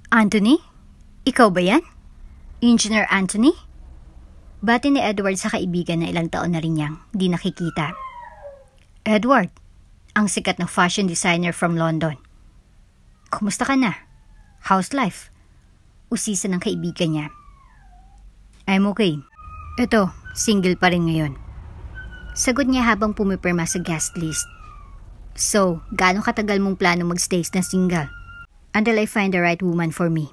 Anthony? Ikaw ba yan? Engineer Anthony? Bati ni Edward sa kaibigan na ilang taon na rin niyang di nakikita. Edward, ang sikat na fashion designer from London. Kumusta ka na? How's life? Usisa ng kaibigan niya. I'm okay. Ito, single pa rin ngayon. Sagot niya habang pumipirma sa guest list. So, gaano katagal mong plano magstay na single? Until I find the right woman for me.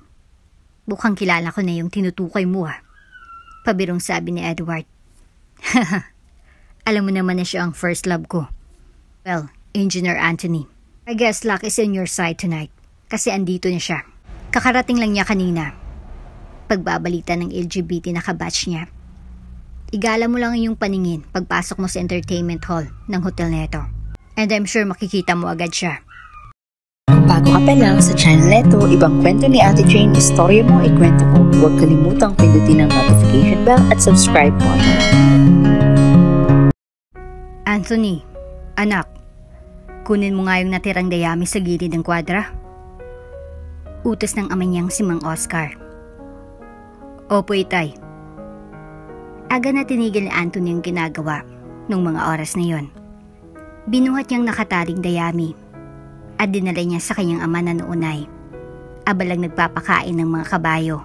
Mukhang kilala ko na yung tinutukoy mo ah. Pabirong sabi ni Edward. Alam mo naman na siya ang first love ko. Well, Engineer Anthony, I guess luck is in your side tonight. Kasi andito na siya. Kakarating lang niya kanina. Pagbabalita ng LGBT na kabatch niya. Igala mo lang yung paningin pagpasok mo sa entertainment hall ng hotel neto. And I'm sure makikita mo agad siya. Bago ka pa lang sa channel neto, ibang kwento ni Ate Jane, istorya mo, ikwento ko. Huwag kalimutang pindutin ang notification bell at subscribe po. Anthony, anak, kunin mo nga yung natirang dayami sa gilid ng kwadra. Utos ng ama niyang si Mang Oscar. Opo, itay. Aga na tinigil ni Anthony ang ginagawa nung mga oras na yon. Binuhat niyang nakataring dayami at dinala niya sa kanyang ama na noon ay abalang nagpapakain ng mga kabayo.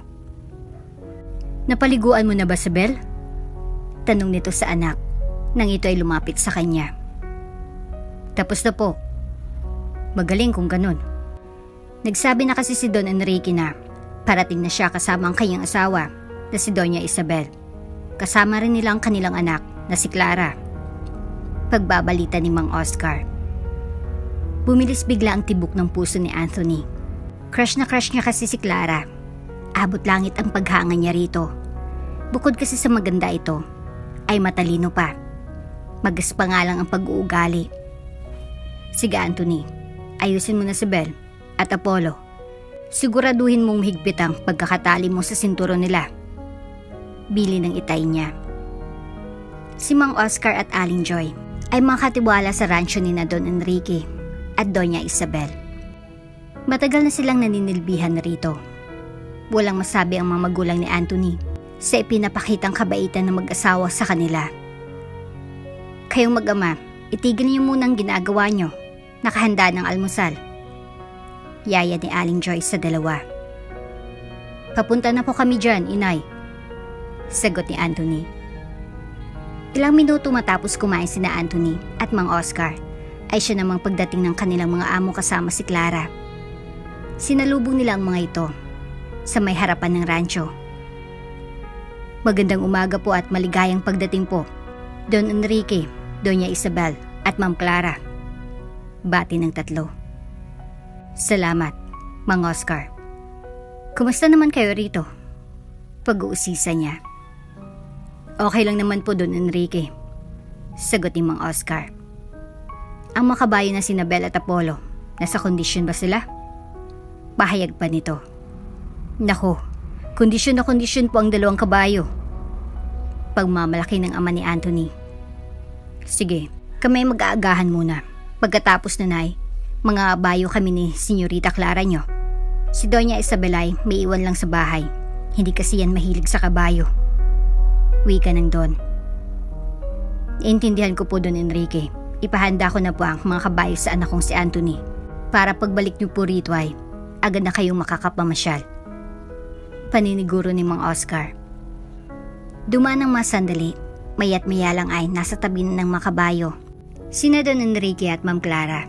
Napaliguan mo na ba si Belle? Tanong nito sa anak nang ito ay lumapit sa kanya. Tapos na po. Magaling kung ganun. Nagsabi na kasi si Don Enrique na parating na siya kasama ang kanyang asawa na si Doña Isabel. Kasama rin nila ang kanilang anak na si Clara. Pagbabalita ni Mang Oscar. Bumilis bigla ang tibok ng puso ni Anthony. Crush na crush niya kasi si Clara. Abot langit ang paghanga niya rito. Bukod kasi sa maganda ito, ay matalino pa. Magas pa nga lang ang pag-uugali. Sige Anthony, ayusin mo na si Belle at Apollo. Siguraduhin mong mahigpit ang pagkakatali mo sa sinturon nila. Bili ng itay niya. Si Mang Oscar at Aling Joy ay mga katiwala sa rancho ni na Don Enrique at Doña Isabel. Matagal na silang naninilbihan rito. Walang masabi ang mga magulang ni Anthony sa ipinapakitang kabaitan ng mag-asawa sa kanila. Kayong mag-ama, itigil niyo muna ang ginagawa niyo. Nakahanda ng almusal. Yaya ni Aling Joy sa dalawa. Papunta na po kami dyan, inay. Sagot ni Anthony. Ilang minuto matapos kumain sina Anthony at Mang Oscar, ay siya namang pagdating ng kanilang mga amo kasama si Clara. Sinalubong nila ang mga ito sa may harapan ng rancho. Magandang umaga po at maligayang pagdating po, Don Enrique, Doña Isabel at Ma'am Clara. Bati ng tatlo. Salamat, Mang Oscar. Kumusta naman kayo rito? Pag-uusisa niya. Okay lang naman po, Don Enrique. Sagot ni Mang Oscar. Ang makabayo na sina Belle at Apollo, nasa kondisyon ba sila? Pahayag pa nito. Nako, kondisyon na kondisyon po ang dalawang kabayo. Pagmamalaki ng ama ni Anthony. Sige, kami mag-aagahan muna. Pagkatapos na nay, mga bayo kami ni Senyorita Clara nyo. Si Doña Isabel ay may iwan lang sa bahay. Hindi kasi yan mahilig sa kabayo. Wika ng Don. Iintindihan ko po, Don Enrique. Ipahanda ko na po ang mga kabayo sa anak kong si Anthony. Para pagbalik niyo po rito ay agad na kayong makakapamasyal. Paniniguro ni Mang Oscar. Dumaan ng masandali, maya't maya lang ay nasa tabi ng mga kabayo. Sina Don Enrique at Ma'am Clara.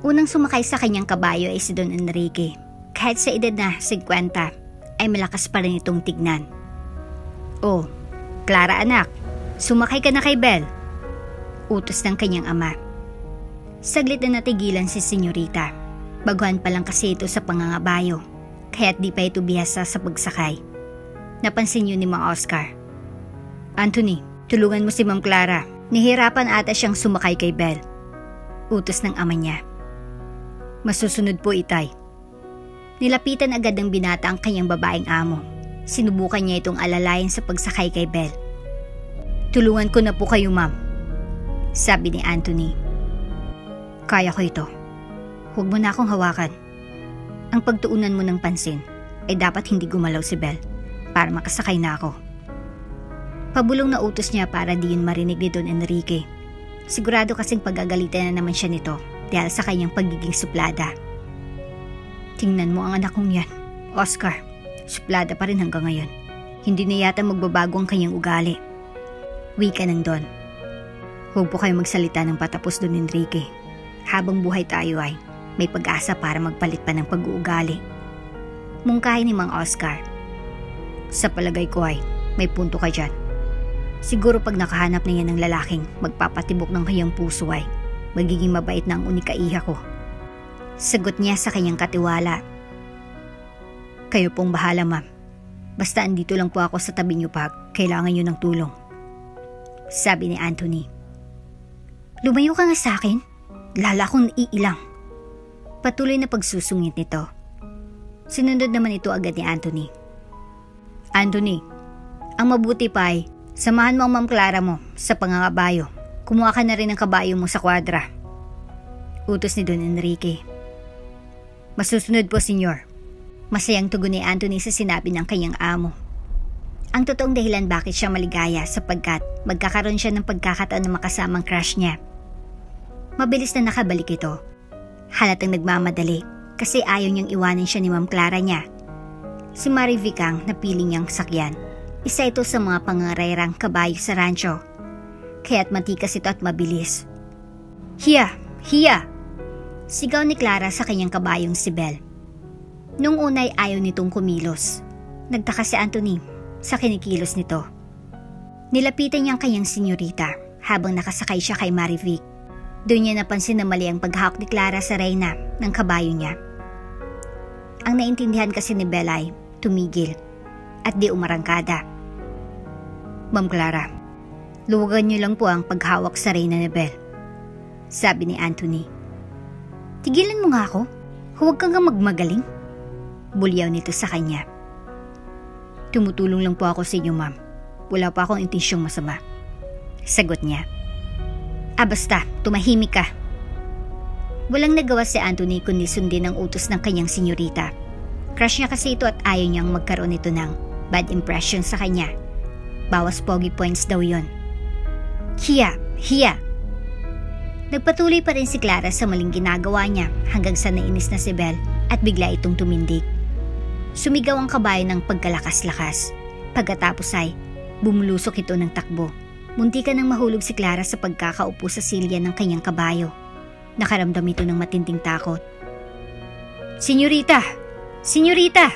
Unang sumakay sa kanyang kabayo ay si Don Enrique. Kahit sa edad na 50, ay malakas pa rin itong tignan. Oh, Clara anak, sumakay ka na kay Belle. Utos ng kanyang ama. Saglit na natigilan si Senyorita. Baguhan pa lang kasi ito sa pangangabayo, kaya't di pa ito bihasa sa pagsakay. Napansin yun ni Mang Oscar. Anthony, tulungan mo si Ma'am Clara. Nihirapan ata siyang sumakay kay Belle. Utos ng ama niya. Masusunod po, itay. Nilapitan agad ng binata ang kanyang babaeng amo. Sinubukan niya itong alalayan sa pagsakay kay Belle. Tulungan ko na po kayo, ma'am, sabi ni Anthony. Kaya ko ito. Huwag mo na akong hawakan. Ang pagtuunan mo ng pansin ay dapat hindi gumalaw si Belle para makasakay na ako. Pabulong na utos niya para di yun marinig ni Don Enrique. Sigurado kasing pagagalitan na naman siya nito dahil sa kanyang pagiging suplada. Tingnan mo ang anak kong yan, Oscar. Suplada pa rin hanggang ngayon. Hindi na yata magbabago ang kanyang ugali. Wika ng Don. Huwag po kayo magsalita ng patapos, Don Enrique. Habang buhay tayo ay may pag-asa para magpalit pa ng pag-uugali. Mungkahi ni Mang Oscar. Sa palagay ko ay may punto ka dyan. Siguro pag nakahanap na yan ng lalaking magpapatibok ng kanyang puso ay magiging mabait na ang unika-iha ko. Sagot niya sa kanyang katiwala. Kayo pong bahala, ma'am. Basta andito lang po ako sa tabi niyo pag kailangan niyo ng tulong. Sabi ni Anthony. Lumayo ka nga sa akin. Lala akong iilang. Patuloy na pagsusungit nito. Sinunod naman ito agad ni Anthony. Anthony, ang mabuti pa ay samahan mo ang Ma'am Clara mo sa pangangabayo. Kumuha ka na rin ng kabayo mo sa kwadra. Utos ni Don Enrique. Masusunod po, senyor. Masayang tugon ni Anthony sa sinabi ng kanyang amo. Ang totoong dahilan bakit siya maligaya sapagkat magkakaroon siya ng pagkakataon na makasamang crush niya. Mabilis na nakabalik ito. Halatang nagmamadali kasi ayaw niyang iwanan siya ni Ma'am Clara niya. Si Marivic ang napili niyang sakyan. Isa ito sa mga pangangarerang kabayo sa rancho. Kaya't matikas ito at mabilis. Hiya! Hiya! Sigaw ni Clara sa kanyang kabayong si Belle. Nung unay ayaw nitong kumilos. Nagtaka si Anthony sa kinikilos nito. Nilapitan niya ang kanyang senyorita habang nakasakay siya kay Marivic. Doon niya napansin na mali ang paghahawak ni Clara sa reyna ng kabayo niya. Ang naintindihan kasi ni Belle ay tumigil at di umarangkada. Ma'am Clara, luwagan niyo lang po ang paghawak sa reyna ni Belle. Sabi ni Anthony. Tigilan mo nga ako. Huwag kang magmagaling. Bulyaw nito sa kanya. Tumutulong lang po ako sa inyo, ma'am. Wala pa akong intensyong masama. Sagot niya. Basta, tumahimik ka. Walang nagawa si Anthony kundi sundin ang utos ng kanyang senyorita. Crush niya kasi ito at ayaw niyang magkaroon ito ng bad impression sa kanya. Bawas pogi points daw yon. Hiya! Hiya! Nagpatuloy pa rin si Clara sa maling ginagawa niya hanggang sa nainis na si Belle at bigla itong tumindig. Sumigaw ang kabayo ng pagkalakas-lakas. Pagkatapos ay bumulusok ito ng takbo. Munti ka nang mahulog si Clara sa pagkakaupo sa silya ng kanyang kabayo. Nakaramdam ito ng matinding takot. Senyorita! Senyorita!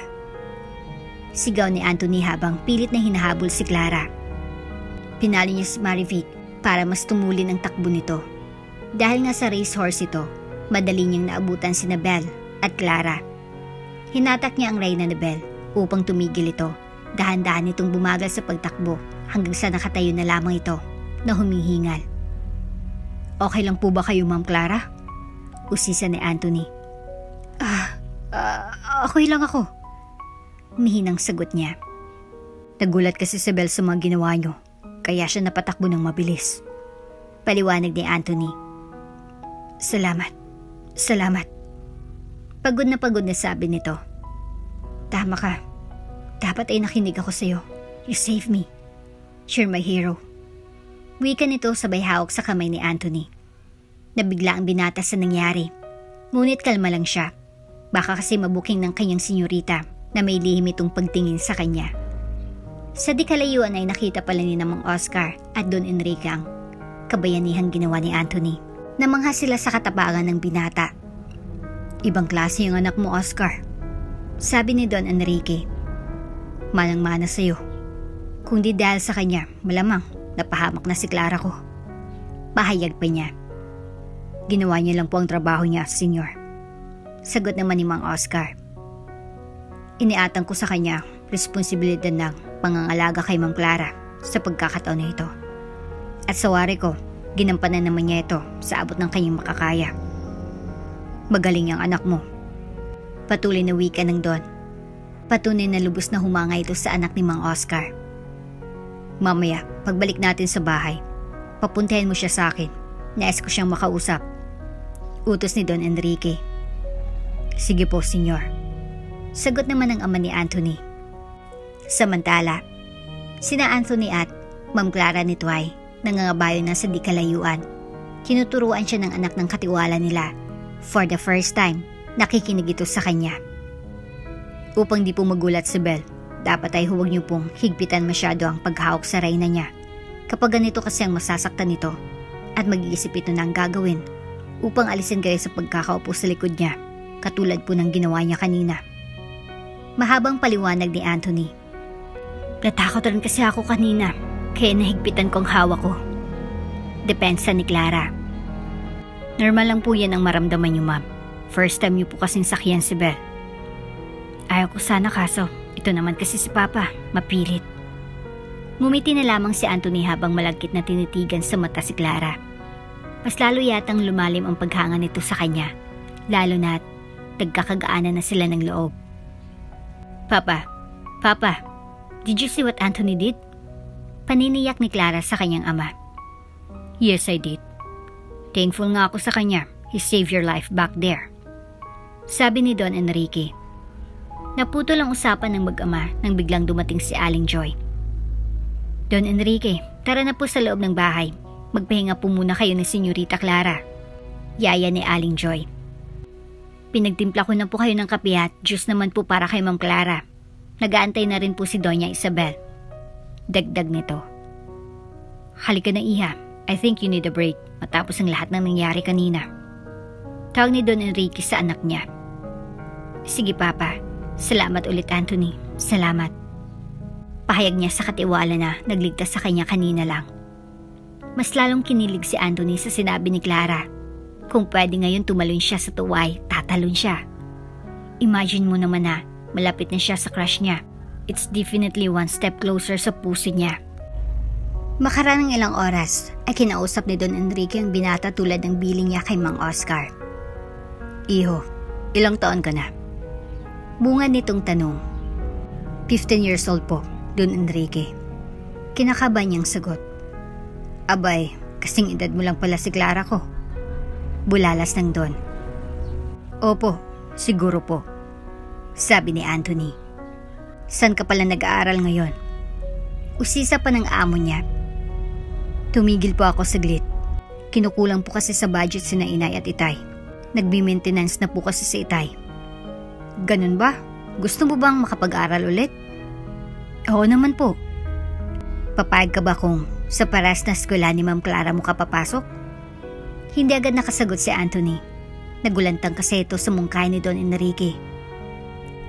Sigaw ni Anthony habang pilit na hinahabol si Clara. Pinalo niya si Marivic para mas tumulin ang takbo nito. Dahil nga sa racehorse ito, madali niyang naabutan si Belle at Clara. Hinatak niya ang reyna ni Belle upang tumigil ito. Dahan-dahan itong bumagal sa pagtakbo hanggang sa nakatayo na lamang ito na humihingal. Okay lang po ba kayo, Ma'am Clara? Usisa ni Anthony. Okay lang ako. Mihinang sagot niya. Nagulat kasi si Belle sa mga ginawa niyo, kaya siya napatakbo ng mabilis. Paliwanag ni Anthony. Salamat. Salamat. Pagod na sabi nito. Tama ka. Dapat ay nakinig ako sa'yo. You saved me. You're my hero. Wika nito sabay hawak sa kamay ni Anthony. Nabigla ang binata sa nangyari. Ngunit kalma lang siya. Baka kasi mabuking ng kanyang senyorita na may lihim itong pagtingin sa kanya. Sa di kalayuan ay nakita pala ni Mang Oscar at Don Enrique ang kabayanihang ginawa ni Anthony. Namangha sila sa katapangan ng binata. Ibang klase yung anak mo, Oscar. Sabi ni Don Enrique. Manang-mana sa'yo. Kung di dahil sa kanya, malamang napahamak na si Clara ko. Pahayag pa niya. Ginawa niya lang po ang trabaho niya, senyor. Sagot naman ni Mang Oscar. Iniatang ko sa kanya responsibilidad ng pangangalaga kay Ma'am Clara sa pagkakataon na ito. At sa wari ko, ginampanan naman niya ito sa abot ng kanyang makakaya. Magaling ang anak mo. Patuloy na wika ng Don. Patunay na lubos na humanga ito sa anak ni Mang Oscar. Mamaya, pagbalik natin sa bahay, papuntahin mo siya sa akin. Nais ko siyang makausap. Utos ni Don Enrique. Sige po, senyor. Sagot naman ng ama ni Anthony. Samantala, sina Anthony at Ma'am Clara ni Twy nangangabayo na sa di kalayuan. Tinuturuan siya ng anak ng katiwala nila. For the first time, nakikinig ito sa kanya. Upang di po magulat si Belle, dapat ay huwag niyo pong higpitan masyado ang paghawak sa reyna niya. Kapag ganito kasi ang masasaktan nito at mag-iisip ito na ang gagawin upang alisin kayo sa pagkakaupo sa likod niya, katulad po ng ginawa niya kanina. Mahabang paliwanag ni Anthony. Natakot rin kasi ako kanina, kaya nahigpitan ko ang hawak ko. Depensa ni Clara. Normal lang po yan ang maramdaman niyo, ma'am. First time niyo po kasing sakyan si Belle. Ayaw ko sana kaso, ito naman kasi si Papa, mapilit. Ngumiti na lamang si Anthony habang malagkit na tinitigan sa mata si Clara. Mas lalo yatang lumalim ang paghanga nito sa kanya, lalo na't nagkakagaanan na sila ng loob. Papa, did you see what Anthony did? Paniniyak ni Clara sa kanyang ama. Yes, I did. Thankful nga ako sa kanya. He saved your life back there. Sabi ni Don Enrique. Naputol ang usapan ng mag-ama nang biglang dumating si Aling Joy. Don Enrique, tara na po sa loob ng bahay. Magpahinga po muna kayo ni Senyorita Clara. Yaya ni Aling Joy. Pinagtimpla ko na po kayo ng kape at juice naman po para kay Ma'am Clara. Nag-aantay na rin po si Doña Isabel. Dagdag nito. Halika na, Iha. I think you need a break matapos ang lahat ng nangyari kanina. Tawag ni Don Enrique sa anak niya. Sige, Papa. Salamat ulit, Anthony. Salamat. Pahayag niya sa katiwala na nagligtas sa kanya kanina lang. Mas lalong kinilig si Anthony sa sinabi ni Clara. Kung pwede ngayon tumalon siya sa tuway, tatalon siya. Imagine mo naman na malapit na siya sa crush niya. It's definitely one step closer sa puso niya. Makarang ilang oras ay kinausap ni Don Enrique ang binata tulad ng biling niya kay Mang Oscar. Iho, ilang taon ka na? Bunga nitong tanong. 15 years old po, Don Enrique. Kinakaba niyang sagot. Abay, kasing edad mo lang pala si Clara ko. Bulalas ng Don. Opo, siguro po. Sabi ni Anthony. San ka pala nag-aaral ngayon? Usisa pa ng amo niya. Tumigil po ako saglit. Kinukulang po kasi sa budget sina inay at itay. Nagbi-maintenance na po kasi sa itay. Ganun ba? Gusto mo bang makapag-aral ulit? Oo naman po. Papayag ka ba kung sa paras na eskwela ni Ma'am Clara mo kapapasok? Hindi agad nakasagot si Anthony. Nagulantang kasi ito sa mungkay ni Don Enrique.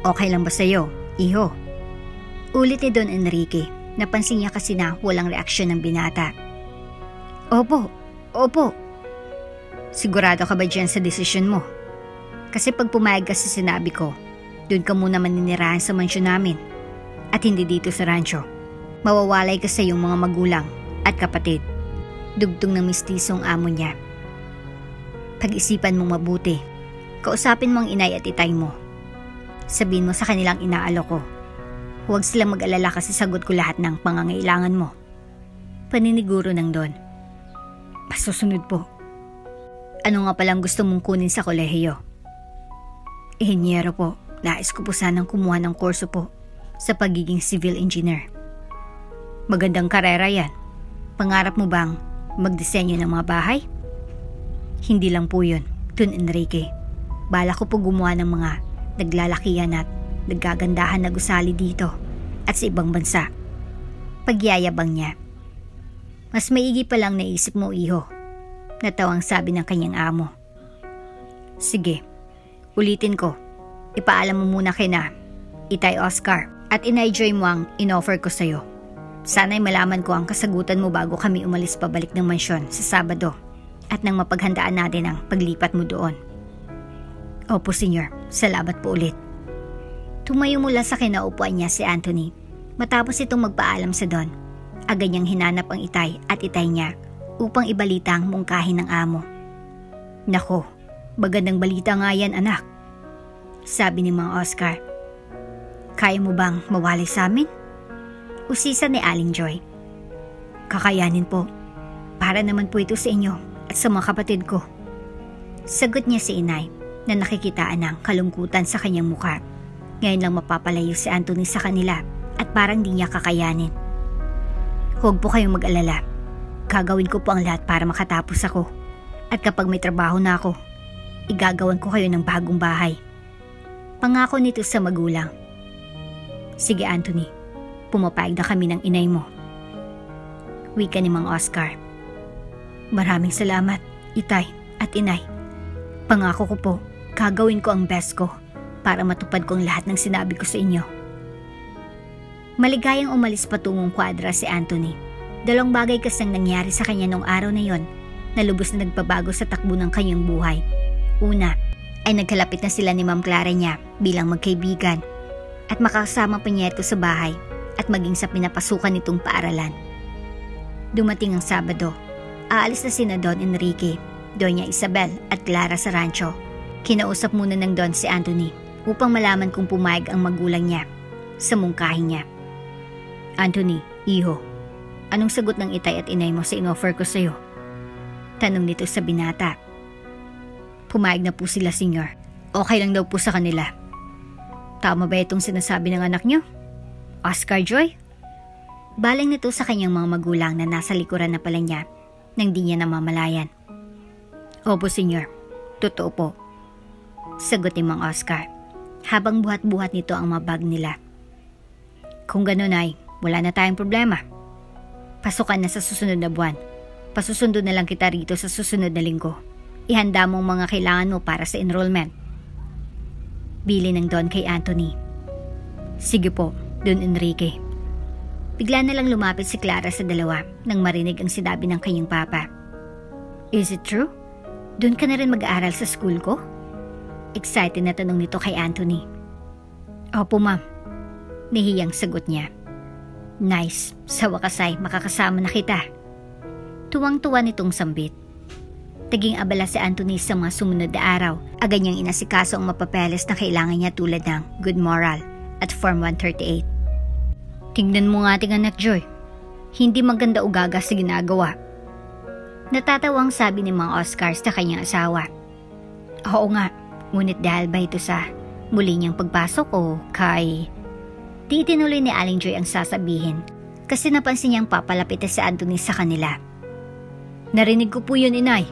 Okay lang ba sa'yo, iho? Ulit ni Don Enrique. Napansin niya kasi na walang reaksyon ng binata. Opo. Sigurado ka ba dyan sa desisyon mo? Kasi pag pumayag ka sa sinabi ko, doon ka muna maninirahan sa mansyon namin at hindi dito sa rancho. Mawawalay ka sa iyong mga magulang at kapatid. Dugtong ng mistisong amo niya. Pag-isipan mong mabuti. Kausapin mo ang inay at itay mo. Sabihin mo sa kanilang inaalok ko. Huwag silang mag-alala kasi sagot ko lahat ng pangangailangan mo. Paniniguro ng Don. Masusunod po. Ano nga palang gusto mong kunin sa kolehiyo? Inhinyero po. Nais ko po sanang kumuha ng kurso po sa pagiging civil engineer. Magandang karera yan. Pangarap mo bang magdisenyo ng mga bahay? Hindi lang po yun, Don Enrique. Bala ko po gumawa ng mga naglalakihan at nagagandahan na gusali dito at sa ibang bansa. Pagyayabang niya. Mas maigi pa lang naisip mo, iho. Natawang sabi ng kanyang amo. Sige, ulitin ko. Ipaalam mo muna kay na Itay Oscar at Inay Joy mo ang inoffer ko sa'yo. Sana'y malaman ko ang kasagutan mo bago kami umalis pabalik ng mansyon sa Sabado at nang mapaghandaan natin ang paglipat mo doon. Opo, senyor. Salamat po ulit. Tumayo mula sa kinaupuan niya si Anthony. Matapos itong magpaalam sa Don, agad niyang hinanap ang itay at itay niya upang ibalita ang mungkahin ng amo. Nako, magandang balita nga yan, anak. Sabi ni Mang Oscar. Kaya mo bang mawalay sa amin? Usisa ni Aling Joy. Kakayanin po. Para naman po ito sa inyo at sa mga kapatid ko. Sagot niya si inay na nakikitaan ng kalungkutan sa kanyang mukha. Ngayon lang mapapalayo si Anthony sa kanila at parang di niya kakayanin. Huwag po kayong mag-alala. Gagawin ko po ang lahat para makatapos ako. At kapag may trabaho na ako, igagawan ko kayo ng bagong bahay. Pangako nito sa magulang. Sige Anthony, pumapayag na kami ng inay mo. Wika ni Mang Oscar. Maraming salamat, itay at inay. Pangako ko po, gagawin ko ang best ko para matupad ko ang lahat ng sinabi ko sa inyo. Maligayang umalis patungong kwadra si Anthony. Dalawang bagay kasing nangyari sa kanya noong araw na yon na lubos na nagpabago sa takbo ng kanyang buhay. Una, ay nagkalapit na sila ni Ma'am Clara niya bilang magkaibigan at makasama pa niya ito sa bahay at maging sa pinapasukan nitong paaralan. Dumating ang Sabado. Aalis na sina Don Enrique, Doña Isabel at Clara sa rancho. Kinausap muna ng Don si Anthony upang malaman kung pumayag ang magulang niya sa mungkahi niya. Anthony, iho, anong sagot ng itay at inay mo sa inoffer ko sa'yo? Tanong nito sa binata. Pumayag na po sila, senyor. Okay lang daw po sa kanila. Tama ba itong sinasabi ng anak niyo? Oscar Joy? Baling nito sa kanyang mga magulang na nasa likuran na pala niya nang di niya namamalayan. Opo, senyor. Totoo po. Sagot ni Mang Oscar habang buhat-buhat nito ang mga bag nila. Kung ganun ay, wala na tayong problema. Pasukan na sa susunod na buwan. Pasusundo na lang kita rito sa susunod na linggo. Ihanda mo ang mga kailangan mo para sa enrollment. Bili ng Don kay Anthony. Sige po, Don Enrique. Bigla na lang lumapit si Clara sa dalawa nang marinig ang sinabi ng kanyang papa. Is it true? Doon ka na rin mag-aaral sa school ko? Excited na tanong nito kay Anthony. Opo ma'am. Nahiyang sagot niya. Nice, sa wakas ay makakasama na kita. Tuwang-tuwa nitong sambit. Taging abala si Anthony sa mga sumunod na araw. Agad niyang inasikaso ang mapapeles na kailangan niya tulad ng Good Moral at Form 138. Tingnan mo nga ating anak Joy. Hindi maganda o gaga sa ginagawa. Natatawang sabi ni Mang Oscar sa kanyang asawa. Oo nga, ngunit dahil ba ito sa muli niyang pagpasok o kay... Di tinuloy ni Aling Joy ang sasabihin kasi napansin niyang papalapit si Anthony sa kanila. Narinig ko po yun, inay.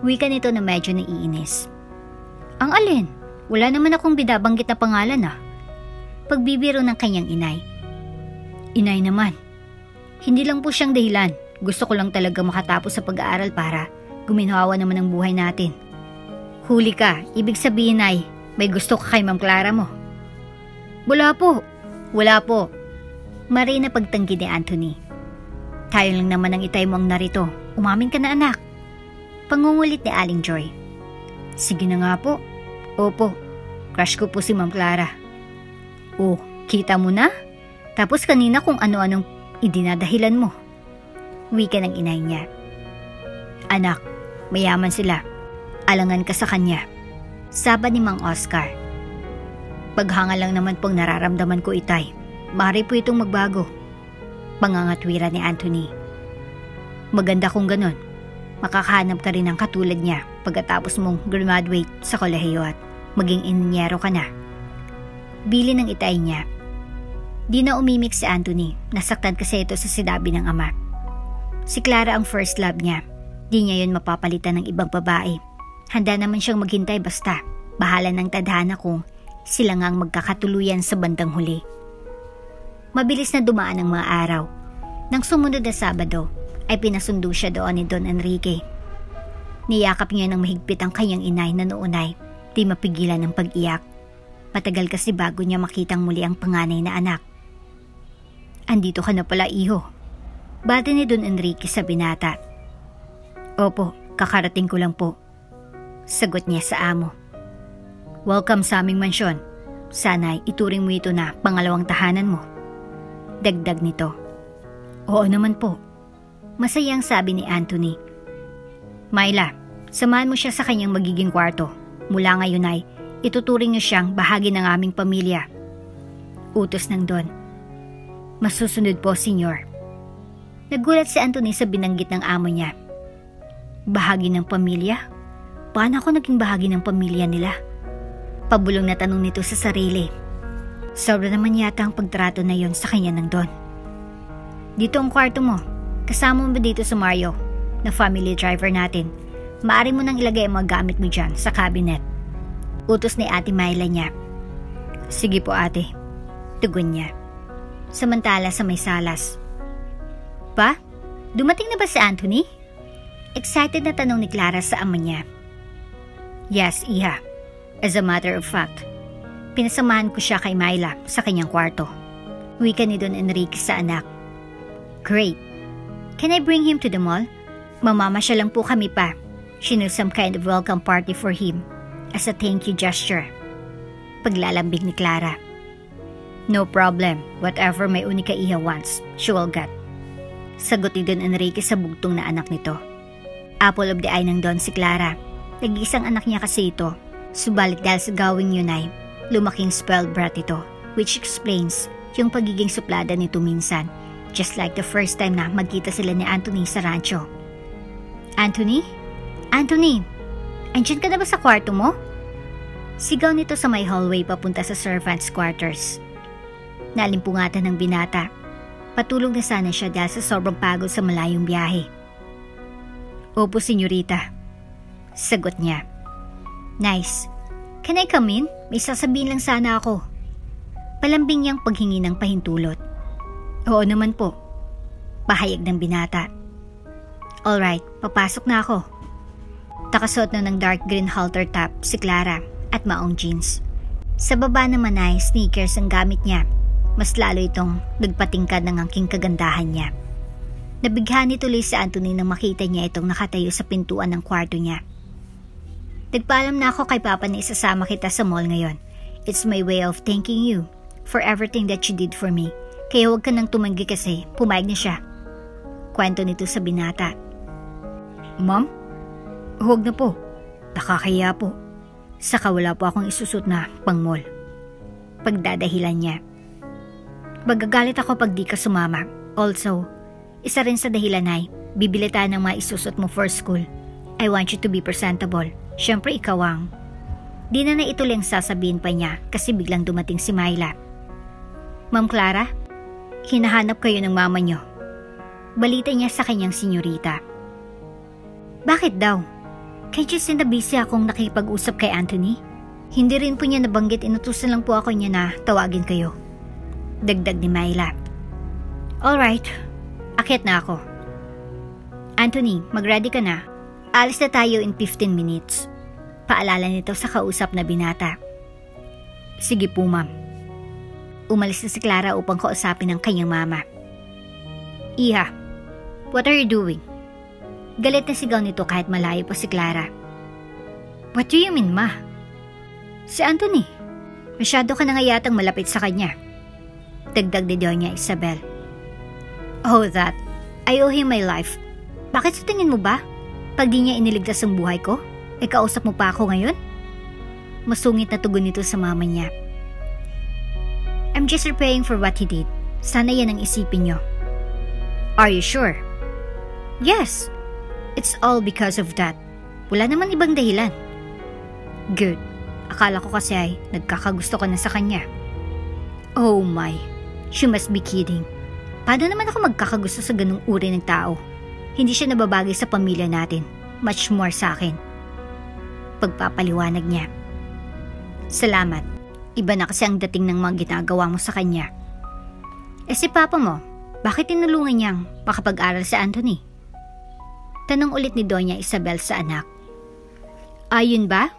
Wika nito na medyo naiinis. Ang alin? Wala naman akong binabanggit na pangalan ah. Pagbibiro ng kanyang inay. Inay naman. Hindi lang po siyang dahilan. Gusto ko lang talaga makatapos sa pag-aaral para guminhawa naman ang buhay natin. Huli ka, ibig sabihin ay may gusto ka kay Ma'am Clara mo. Wala po. Wala po. Maray na pagtanggi ni Anthony. Tayo lang naman ang itay mo ang narito. Umamin ka na anak. Pangungulit ni Aling Joy. Sige na nga po. Opo, crush ko po si Ma'am Clara. Oh, kita mo na? Tapos kanina kung ano-anong idinadahilan mo. Wika ng inay niya. Anak, mayaman sila. Alangan ka sa kanya. Saba ni Mang Oscar. Paghanga lang naman pong nararamdaman ko itay. Maaari po itong magbago. Pangangatwira ni Anthony. Maganda kung ganon. Makakahanap ka rin ng katulad niya pagkatapos mong graduate sa kolehiyo at maging inyero ka na. Bili ng itay niya. Di na umimik si Anthony. Nasaktan kasi ito sa sinabi ng ama. Si Clara ang first love niya. Di niya yun mapapalitan ng ibang babae. Handa naman siyang maghintay basta bahala ng tadhana kung sila nga ang magkakatuluyan sa bandang huli. Mabilis na dumaan ang mga araw. Nang sumunod na Sabado, ay pinasundo siya doon ni Don Enrique. Niyakap niya ng mahigpit ang kanyang inay na noon ay di mapigilan ng pag-iyak. Matagal kasi bago niya makitang muli ang panganay na anak. Andito ka na pala, iho. Bati ni Don Enrique sa binata. Opo, kakarating ko lang po. Sagot niya sa amo. Welcome sa aming mansyon. Sana'y ituring mo ito na pangalawang tahanan mo. Dagdag nito. Oo naman po. Masayang sabi ni Anthony. Myla, samahan mo siya sa kanyang magiging kwarto. Mula ngayon ay ituturing niyo siyang bahagi ng aming pamilya. Utos ng Don. Masusunod po, senyor. Nagulat si Anthony sa binanggit ng amo niya. Bahagi ng pamilya? Paano ako naging bahagi ng pamilya nila? Pabulong na tanong nito sa sarili. Sobra naman yata ang pagtrato na yon sa kanya ng Don. Dito ang kwarto mo. Kasama mo ba dito sa Mario, na family driver natin? Maaari mo nang ilagay ang mga gamit mo dyan sa cabinet. Utos ni Ate Myla niya. Sige po ate, tugon niya. Samantala sa may salas. Pa, dumating na ba si Anthony? Excited na tanong ni Clara sa ama niya. Yes, Iha. As a matter of fact, pinasamahan ko siya kay Myla sa kanyang kwarto. Wika ni Don Enrique sa anak. Great. Can I bring him to the mall? Mamamasya lang po kami pa. She knew some kind of welcome party for him as a thank you gesture. Paglalambing ni Clara. No problem. Whatever my unika Iha wants, she will get. Sagot ni Don Enrique sa bugtong na anak nito. Apple of the eye ng Don si Clara. Nag-iisang anak niya kasi ito. Subalit dahil sa gawing yun ay lumaking spoiled brat ito, which explains yung pagiging suplada nito minsan. Just like the first time na magkita sila ni Anthony sa rancho. Anthony? Anthony, andyan ka na ba sa kwarto mo? Sigaw nito sa may hallway papunta sa servants' quarters. Nalimpungatan ng binata. Patulog na sana siya dahil sa sobrang pagod sa malayong biyahe. Opo, senyorita. Sagot niya. Nice. Can I come in? May sasabihin lang sana ako. Palambing niyang paghingi ng pahintulot. Oo naman po. Pahayag ng binata. Alright, papasok na ako. Takasuot na ng dark green halter top si Clara at maong jeans. Sa baba naman ay sneakers ang gamit niya. Mas lalo itong nagpatingkad ng angking kagandahan niya. Nabighani tuloy si Anthony nang makita niya itong nakatayo sa pintuan ng kwarto niya. Nagpaalam na ako kay Papa na isasama kita sa mall ngayon. It's my way of thanking you for everything that you did for me. Kaya huwag ka nang tumanggi kasi pumayag na siya. Kwento nito sa binata. Ma'am? Huwag na po. Nakakaya po. Saka wala po akong isusot na pang mall. Pagdadahilan niya. Magagalit ako pag di ka sumama. Also, isa rin sa dahilan ay bibili tayo ng mga isusot mo for school. I want you to be presentable. Siyempre ikaw ang... Di na ituloy ang sasabihin pa niya kasi biglang dumating si Myla. Ma'am Clara, hinahanap kayo ng mama niyo. Balita niya sa kanyang senyorita. Bakit daw? Kay Jess na busy akong nakipag-usap kay Anthony. Hindi rin po niya nabanggit, inutusan lang po ako niya na tawagin kayo. Dagdag ni Myla. Alright, akyat na ako. Anthony, mag-ready ka na. Alis na tayo in 15 minutes. Paalala nito sa kausap na binata. Sige po, ma'am. Umalis na si Clara upang kausapin ang kanyang mama. Iha, what are you doing? Galit na sigaw nito kahit malayo pa si Clara. What do you mean, ma? Si Anthony. Masyado ka na nga yatang malapit sa kanya. Dagdag ni Doña Isabel. Oh, that. I owe him my life. Bakit sa tingin mo ba? Pag di niya iniligtas ang buhay ko, kausap mo pa ako ngayon? Masungit na tugon nito sa mama niya. I'm just repaying for what he did. Sana yan ang isipin niyo. Are you sure? Yes. It's all because of that. Wala naman ibang dahilan. Good. Akala ko kasi ay nagkakagusto ka na sa kanya. Oh my. She must be kidding. Paano naman ako magkakagusto sa ganung uri ng tao? Hindi siya nababagay sa pamilya natin. Much more sa akin. Pagpapaliwanag niya. Salamat. Iba na kasi ang dating ng mga ginagawa mo sa kanya. Si Papa mo, bakit tinulungan niyang makapag-aral si Anthony? Tanong ulit ni Doña Isabel sa anak. Ayun ba?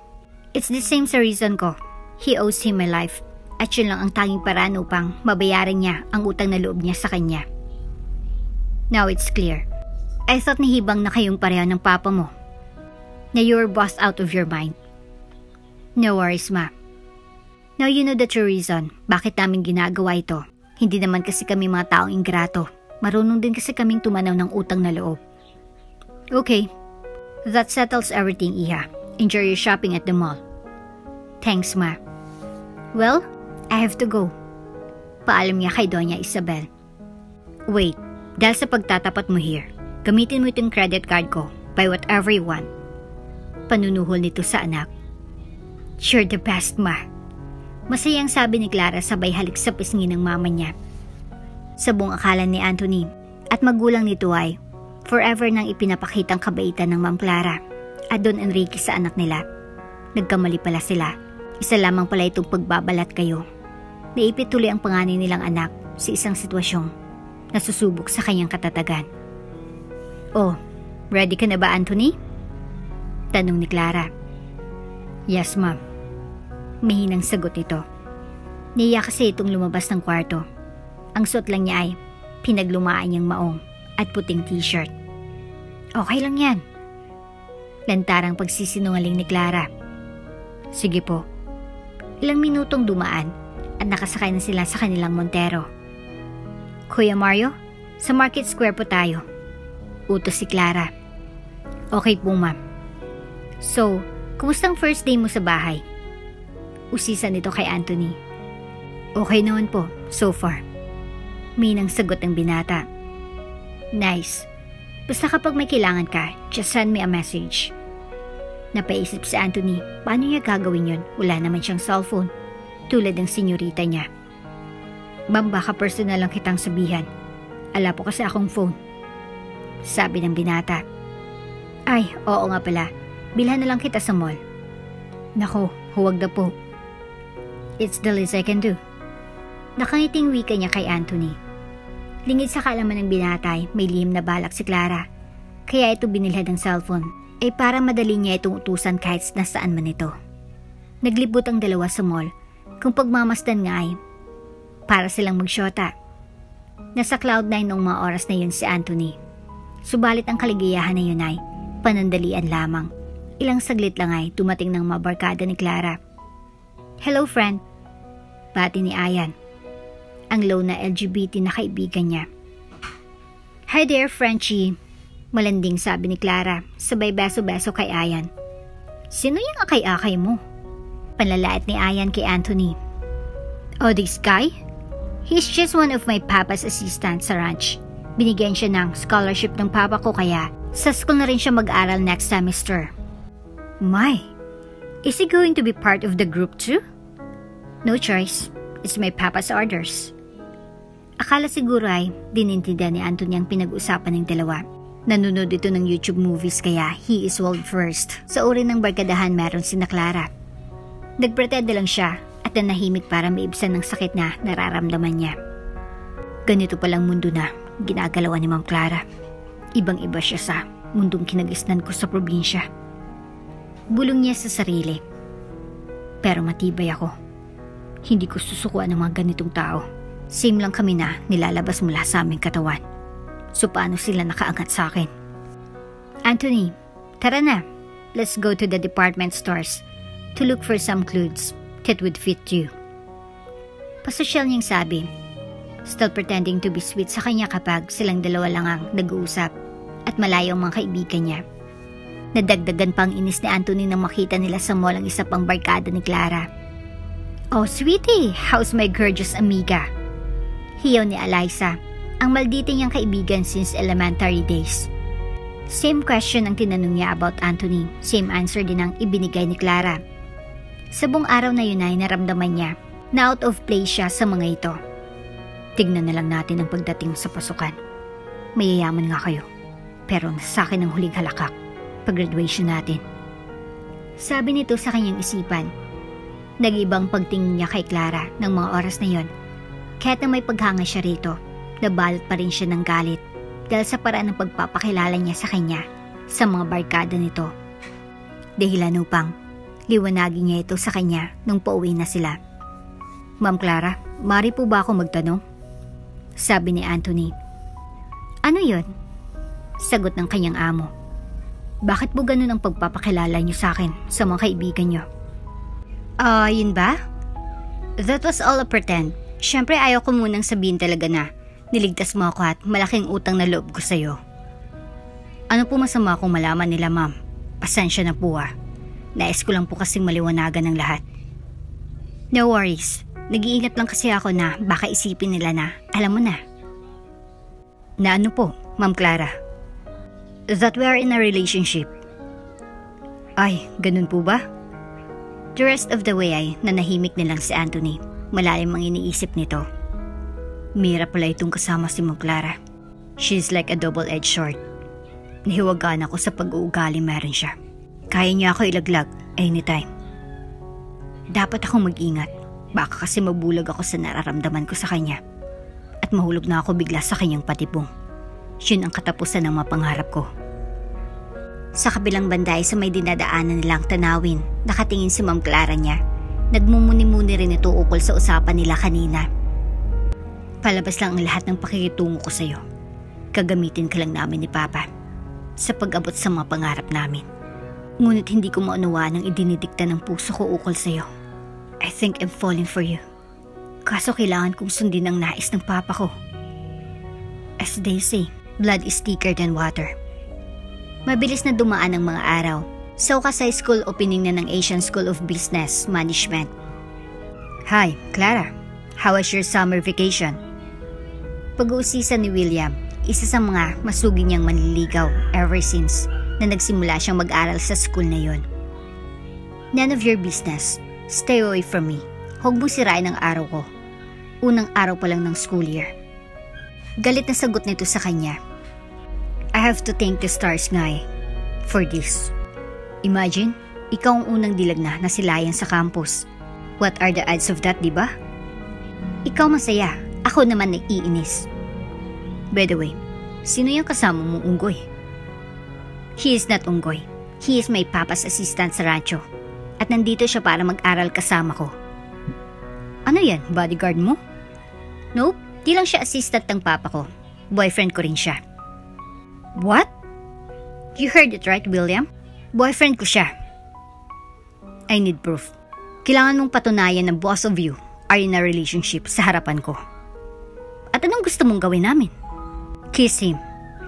It's the same sa reason ko. He owes him my life. At yun lang ang tanging paraan upang mabayaran niya ang utang na loob niya sa kanya. Now it's clear. I thought nahibang na kayong pareho ng papa mo. Na you were bossed out of your mind. No worries, ma. Now you know the true reason bakit namin ginagawa ito. Hindi naman kasi kami mga taong ingrato. Marunong din kasi kaming tumanaw ng utang na loob. Okay. That settles everything, Iha. Enjoy your shopping at the mall. Thanks, ma. Well, I have to go. Paalam niya kay Doña Isabel. Wait, dahil sa pagtatapat mo here, gamitin mo itong credit card ko. Buy whatever you want. Panunuhol nito sa anak. You're the best, ma. Masayang sabi ni Clara sabay halik sa pisngi ng mama niya. Sa buong akala ni Anthony at magulang nito ay forever nang ipinapakitang kabaitan ng Ma'am Clara at Don Enrique sa anak nila. Nagkamali pala sila. Isa lamang pala itong pagbabalat kayo. Naipit tuloy ang panganay nilang anak sa isang sitwasyong nasusubok sa kanyang katatagan. Oh, ready ka na ba, Anthony? Tanong ni Clara. Yes, ma'am. Mahinang sagot nito. Niya kasi itong lumabas ng kwarto. Ang suot lang niya ay pinaglumaan niyang maong at puting t-shirt. Okay lang yan. Lantarang pagsisinungaling ni Clara. Sige po. Ilang minutong dumaan at nakasakay na sila sa kanilang Montero. Kuya Mario, sa Market Square po tayo. Utos si Clara. Okay po, ma'am. So, kumusta ang first day mo sa bahay? Usisan nito kay Anthony. Okay naman po, so far. Minang sagot ng binata. Nice. Basta kapag may kailangan ka, just send me a message. Napaisip si Anthony, paano niya gagawin yun? Wala naman siyang cellphone, tulad ng senyorita niya. Ma'am, baka personal lang kitang sabihan. Ala po kasi akong phone. Sabi ng binata. Ay, oo nga pala. Bilhan na lang kita sa mall. Nako, huwag na po. It's the least I can do. Nakangiting wika niya kay Anthony. Lingid sa kaalaman ng binatay, may lihim na balak si Clara. Kaya ito binilhan ng cellphone, ay para madali niya itong utusan kahit nasaan man ito. Naglibot ang dalawa sa mall, kung pagmamasdan nga ay para silang magsyota. Nasa cloud 9 noong mga oras na yun si Anthony. Subalit ang kaligayahan na yun ay panandalian lamang. Ilang saglit lang ay dumating ng mga barkada ni Clara. Hello friend, bati ni Ayan, ang low na LGBT na kaibigan niya. Hi there, Frenchie, malanding sabi ni Clara, sabay beso-beso kay Ayan. Sino yung akay-akay mo? Panlalait ni Ayan kay Anthony. Oh, this guy? He's just one of my papa's assistants sa ranch. Binigyan siya ng scholarship ng papa ko kaya sa school na rin siya mag-aral next semester. My, is he going to be part of the group too? No choice. It's my papa's orders. Akala siguro ay dinintindihan ni Anthony ang pinag-usapan ng dalawa. Nanonood ito ng YouTube movies kaya he is world first. Sa uri ng barkadahan meron sina Clara. Nagpretende lang siya at nanahimik para maibsan ng sakit na nararamdaman niya. Ganito palang mundo na ginagalawan ni Ma'am Clara. Ibang-iba siya sa mundong kinagisnan ko sa probinsya. Bulong niya sa sarili. Pero matibay ako. Hindi ko susukuan ng mga ganitong tao. Same lang kami na nilalabas mula sa aming katawan. So paano sila nakaangat sa akin? Anthony, tara na. Let's go to the department stores to look for some clothes that would fit you. Pasosyal niyang sabi. Still pretending to be sweet sa kanya kapag silang dalawa lang ang nag-uusap at malayo ang mga kaibigan niya. Nadagdagan pang inis ni Anthony nang makita nila sa mall ang isa pang barkada ni Clara. Oh sweetie, how's my gorgeous amiga? Hiyaw ni Eliza, ang maldita niyang kaibigan since elementary days. Same question ang tinanong niya about Anthony, same answer din ang ibinigay ni Clara. Sa buong araw na yun ay naramdaman niya na out of place siya sa mga ito. Tignan na lang natin ang pagdating sa pasukan. Mayayaman nga kayo, pero nasa akin ang huling halakak pag-graduation natin. Sabi nito sa kanyang isipan. Nag-ibang pagtingin niya kay Clara ng mga oras na yon. Kahit na may paghanga siya rito, nabalot pa rin siya ng galit dahil sa paraan ng pagpapakilala niya sa kanya sa mga barkada nito. Dahilan upang liwanagin niya ito sa kanya nung pauwi na sila. Ma'am Clara, mari po ba ako magtanong? Sabi ni Anthony. Ano yon? Sagot ng kanyang amo. Bakit po ganun ang pagpapakilala niyo sa akin sa mga kaibigan niyo? Yun ba? That was all a pretend. Siyempre ayaw ko munang sabihin talaga na niligtas mo ako at malaking utang na loob ko sa'yo. Ano po masama kung malaman nila, ma'am? Pasensya na po ah. Nais ko lang po kasing maliwanagan ng lahat. No worries. Nag-iingat lang kasi ako na baka isipin nila na alam mo na. Na ano po, Ma'am Clara? That we are in a relationship. Ay, ganun po ba? The rest of the way ay nanahimik na lang si Anthony. Malalim ang iniisip nito. Mira pala itong kasama si Ma'am Clara. She's like a double-edged sword. Nahiwagaan ako sa pag-uugali meron siya. Kaya niya ako ilaglag anytime. Dapat akong mag-ingat. Baka kasi mabulag ako sa nararamdaman ko sa kanya. At mahulog na ako bigla sa kanyang patibong. Yun ang katapusan ng mapangarap ko. Sa kabilang banday sa may dinadaanan nilang tanawin, nakatingin si Ma'am Clara niya. Nagmumuni-muni rin ito ukol sa usapan nila kanina. Palabas lang ang lahat ng pakikitungo ko sa'yo. Gagamitin ka lang namin ni Papa sa pag-abot sa mga pangarap namin. Ngunit hindi ko maunawaan ang idinidikta ng puso ko ukol sa'yo. I think I'm falling for you. Kaso kailangan kong sundin ang nais ng Papa ko. As they say, blood is thicker than water. Mabilis na dumaan ang mga araw. So sa school opening na ng Asian School of Business Management. Hi, Clara. How was your summer vacation? Pag-uusisa ni William, isa sa mga masugi niyang manliligaw ever since na nagsimula siyang mag-aral sa school na yon. None of your business. Stay away from me. Huwag mo sirain ang araw ko. Unang araw pa lang ng school year. Galit na sagot nito sa kanya. I have to thank the stars, Ngay, for this. Imagine, ikaw ang unang dilag na nasilayan sa campus. What are the odds of that, diba? Ikaw masaya, ako naman naiinis. By the way, sino yung kasama mong unggoy? He is not unggoy. He is my papa's assistant sa rancho. At nandito siya para mag-aral kasama ko. Ano yan, bodyguard mo? Nope, di lang siya assistant ng papa ko. Boyfriend ko rin siya. What? You heard it right, William? Boyfriend ko siya. I need proof. Kailangan mong patunayan na both of you are in a relationship sa harapan ko. At anong gusto mong gawin namin? Kiss him.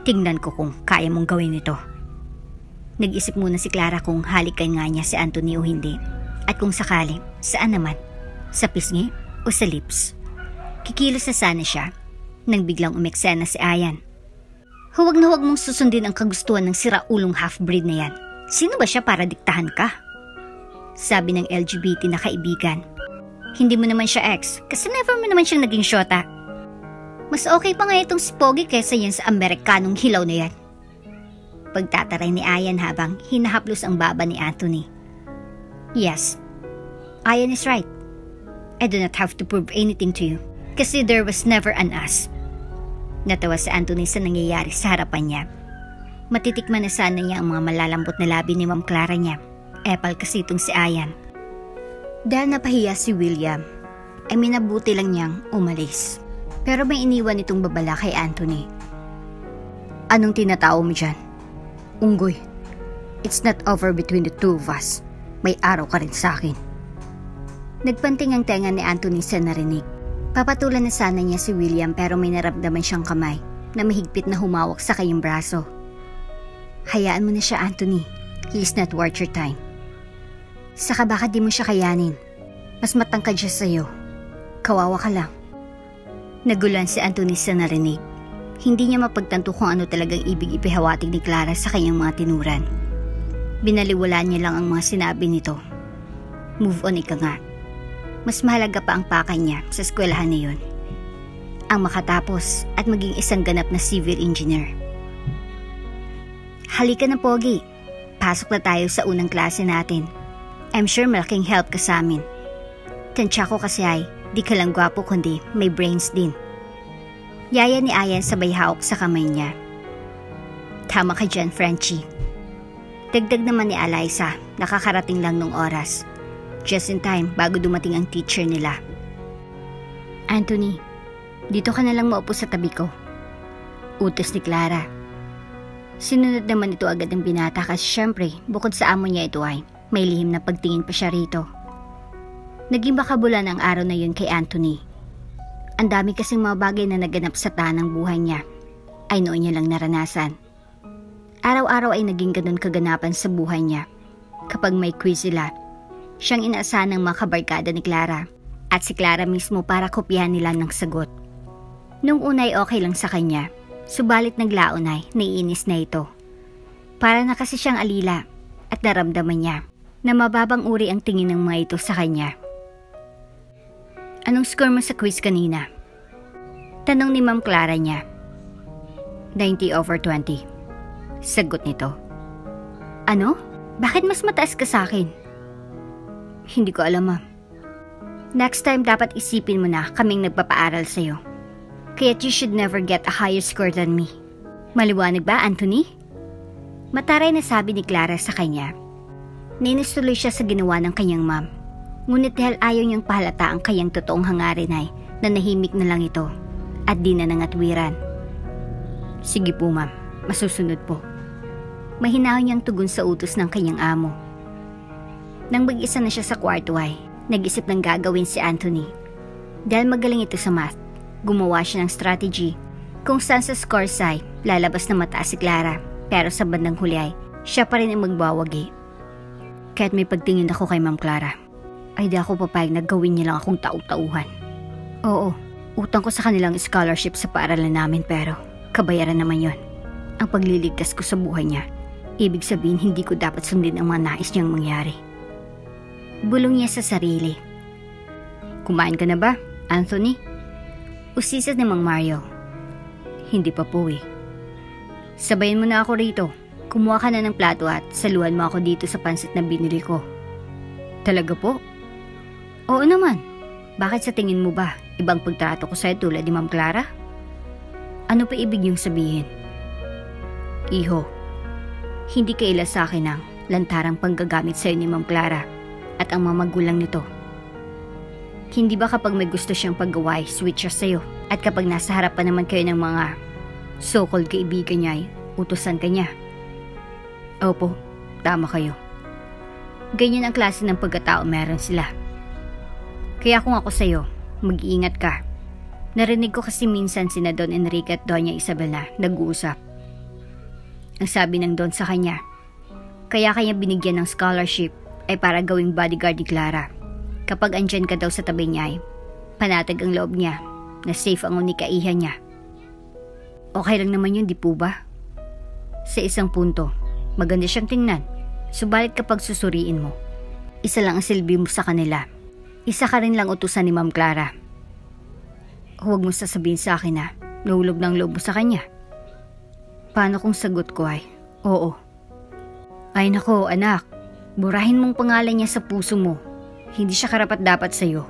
Tingnan ko kung kaya mong gawin ito. Nag-isip muna si Clara kung halikan nga niya si Anthony o hindi. At kung sakali, saan naman? Sa pisngi o sa lips? Kikilos na sana siya nang biglang umeksena si Ayan. Huwag na huwag mong susundin ang kagustuhan ng siraulong half-breed na yan. Sino ba siya para diktahan ka? Sabi ng LGBT na kaibigan. Hindi mo naman siya ex kasi never mo naman siyang naging syota. Mas okay pa nga itong si Pogi kesa yan sa Amerikanong hilaw na yan. Pagtataray ni Ayan habang hinahaplos ang baba ni Anthony. Yes, Ayan is right. I do not have to prove anything to you kasi there was never an us. Natawa si Anthony sa nangyayari sa harapan niya. Matitikman na sana niya ang mga malalambot na labi ni Ma'am Clara niya. Epal kasi itong si Ayan. Dahil napahiya si William, ay minabuti lang niyang umalis. Pero may iniwan itong babala kay Anthony. Anong tinatao mo dyan? Unggoy, it's not over between the two of us. May araw ka rin sa akin. Nagpanting ang tenga ni Anthony sa narinig. Papatulan na sana niya si William pero may naramdaman siyang kamay na mahigpit na humawak sa kanyang braso. Hayaan mo na siya, Anthony. He is not worth your time. Saka baka di mo siya kayanin. Mas matangkad siya sa'yo. Kawawa ka lang. Nagulan si Anthony sa narinig. Hindi niya mapagtanto kung ano talagang ibig ipihawatig ni Clara sa kanyang mga tinuran. Binaliwalaan niya lang ang mga sinabi nito. Move on ika nga. Mas mahalaga pa ang pakay niya sa eskwelahan na yun. Ang makatapos at maging isang ganap na civil engineer. Halika na, Pogi. Pasok na tayo sa unang klase natin. I'm sure malaking help ka sa amin. Tansya ko kasi ay, di ka lang gwapo kundi may brains din. Yaya ni Ayan sabay hawak sa kamay niya. Tama ka dyan, Frenchie. Dagdag naman ni Eliza, nakakarating lang nung oras. Just in time bago dumating ang teacher nila. Anthony, dito ka na lang maupo sa tabi ko. Utos ni Clara. Sinunod naman ito agad ng binata kasi syempre bukod sa amo niya ito ay may lihim na pagtingin pa siya rito. Naging makabulan ang araw na yun kay Anthony. Ang dami kasing mga bagay na naganap sa tanang buhay niya ay noon niya lang naranasan. Araw-araw ay naging ganun kaganapan sa buhay niya. Kapag may quiz sila, siyang inaasahan ng mga kabarkada ni Clara at si Clara mismo para kopyahan nila ng sagot. Nung una ay okay lang sa kanya, subalit naglaon ay naiinis na ito. Para na kasi siyang alila at naramdaman niya na mababang uri ang tingin ng mga ito sa kanya. Anong score mo sa quiz kanina? Tanong ni Ma'am Clara niya. 90/20. Sagot nito. Ano? Bakit mas mataas ka sa akin? Hindi ko alam, ma'am. Next time dapat isipin mo na kaming nagpapaaral sa'yo. Kaya't you should never get a higher score than me. Maliwanag ba, Anthony? Mataray na sabi ni Clara sa kanya. Nainis tuloy siya sa ginawa ng kanyang ma'am. Ngunit dahil ayaw niyang pahalata ang kanyang totoong hangarin ay nanahimik na lang ito at di na nangatwiran. Sige po, ma'am. Masusunod po. Mahinahon niyang tugon sa utos ng kanyang amo. Nang mag-isa na siya sa kwarto ay nag-isip ng gagawin si Anthony. Dahil magaling ito sa math, gumawa siya ng strategy kung saan sa scores ay lalabas na mataas si Clara, pero sa bandang huli ay siya pa rin ang magbawagi. Kahit may pagtingin ako kay Ma'am Clara, ay di ako papayag na gawin niya lang akong tau-tauhan. Oo, utang ko sa kanilang scholarship sa paaralan namin pero kabayaran naman yon. Ang pagliligtas ko sa buhay niya, ibig sabihin hindi ko dapat sundin ang mga nais niyang mangyari. Bulong niya sa sarili. Kumain ka na ba, Anthony? Usisat ni Mang Mario. Hindi pa po eh. Sabayin mo na ako rito. Kumuha ka na ng plato at saluhan mo ako dito sa pansit na binili ko. Talaga po? Oo naman. Bakit sa tingin mo ba ibang pagtrato ko sa'yo tulad ni Ma'am Clara? Ano pa ibig niyong sabihin? Iho, hindi kaila sa akin ang lantarang panggagamit sa'yo ni Ma'am Clara at ang mga magulang nito. Hindi ba kapag may gusto siyang paggawa ay switch siya sa'yo at kapag nasa harap pa naman kayo ng mga so-called kaibigan niya ay utusan ka niya? Opo, tama kayo. Ganyan ang klase ng pagkatao meron sila. Kaya kung ako sa'yo, mag-iingat ka. Narinig ko kasi minsan sina Don Enrique at Doña Isabel na nag-uusap. Ang sabi ng Don sa kanya, kaya kanya binigyan ng scholarship ay para gawing bodyguard ni Clara. Kapag andyan ka daw sa tabi niya ay panatag ang loob niya na safe ang unikaihan niya. Okay lang naman yun, di po ba? Sa isang punto, maganda siyang tingnan. Subalit kapag susuriin mo, isa lang ang silbi mo sa kanila. Isa ka rin lang utusan ni Ma'am Clara. Huwag mo sasabihin sa akin na nahulog ng loob mo sa kanya. Paano kung sagot ko ay, oo? Ay nako, anak. Burahin mong pangalan niya sa puso mo. Hindi siya karapat-dapat sa'yo.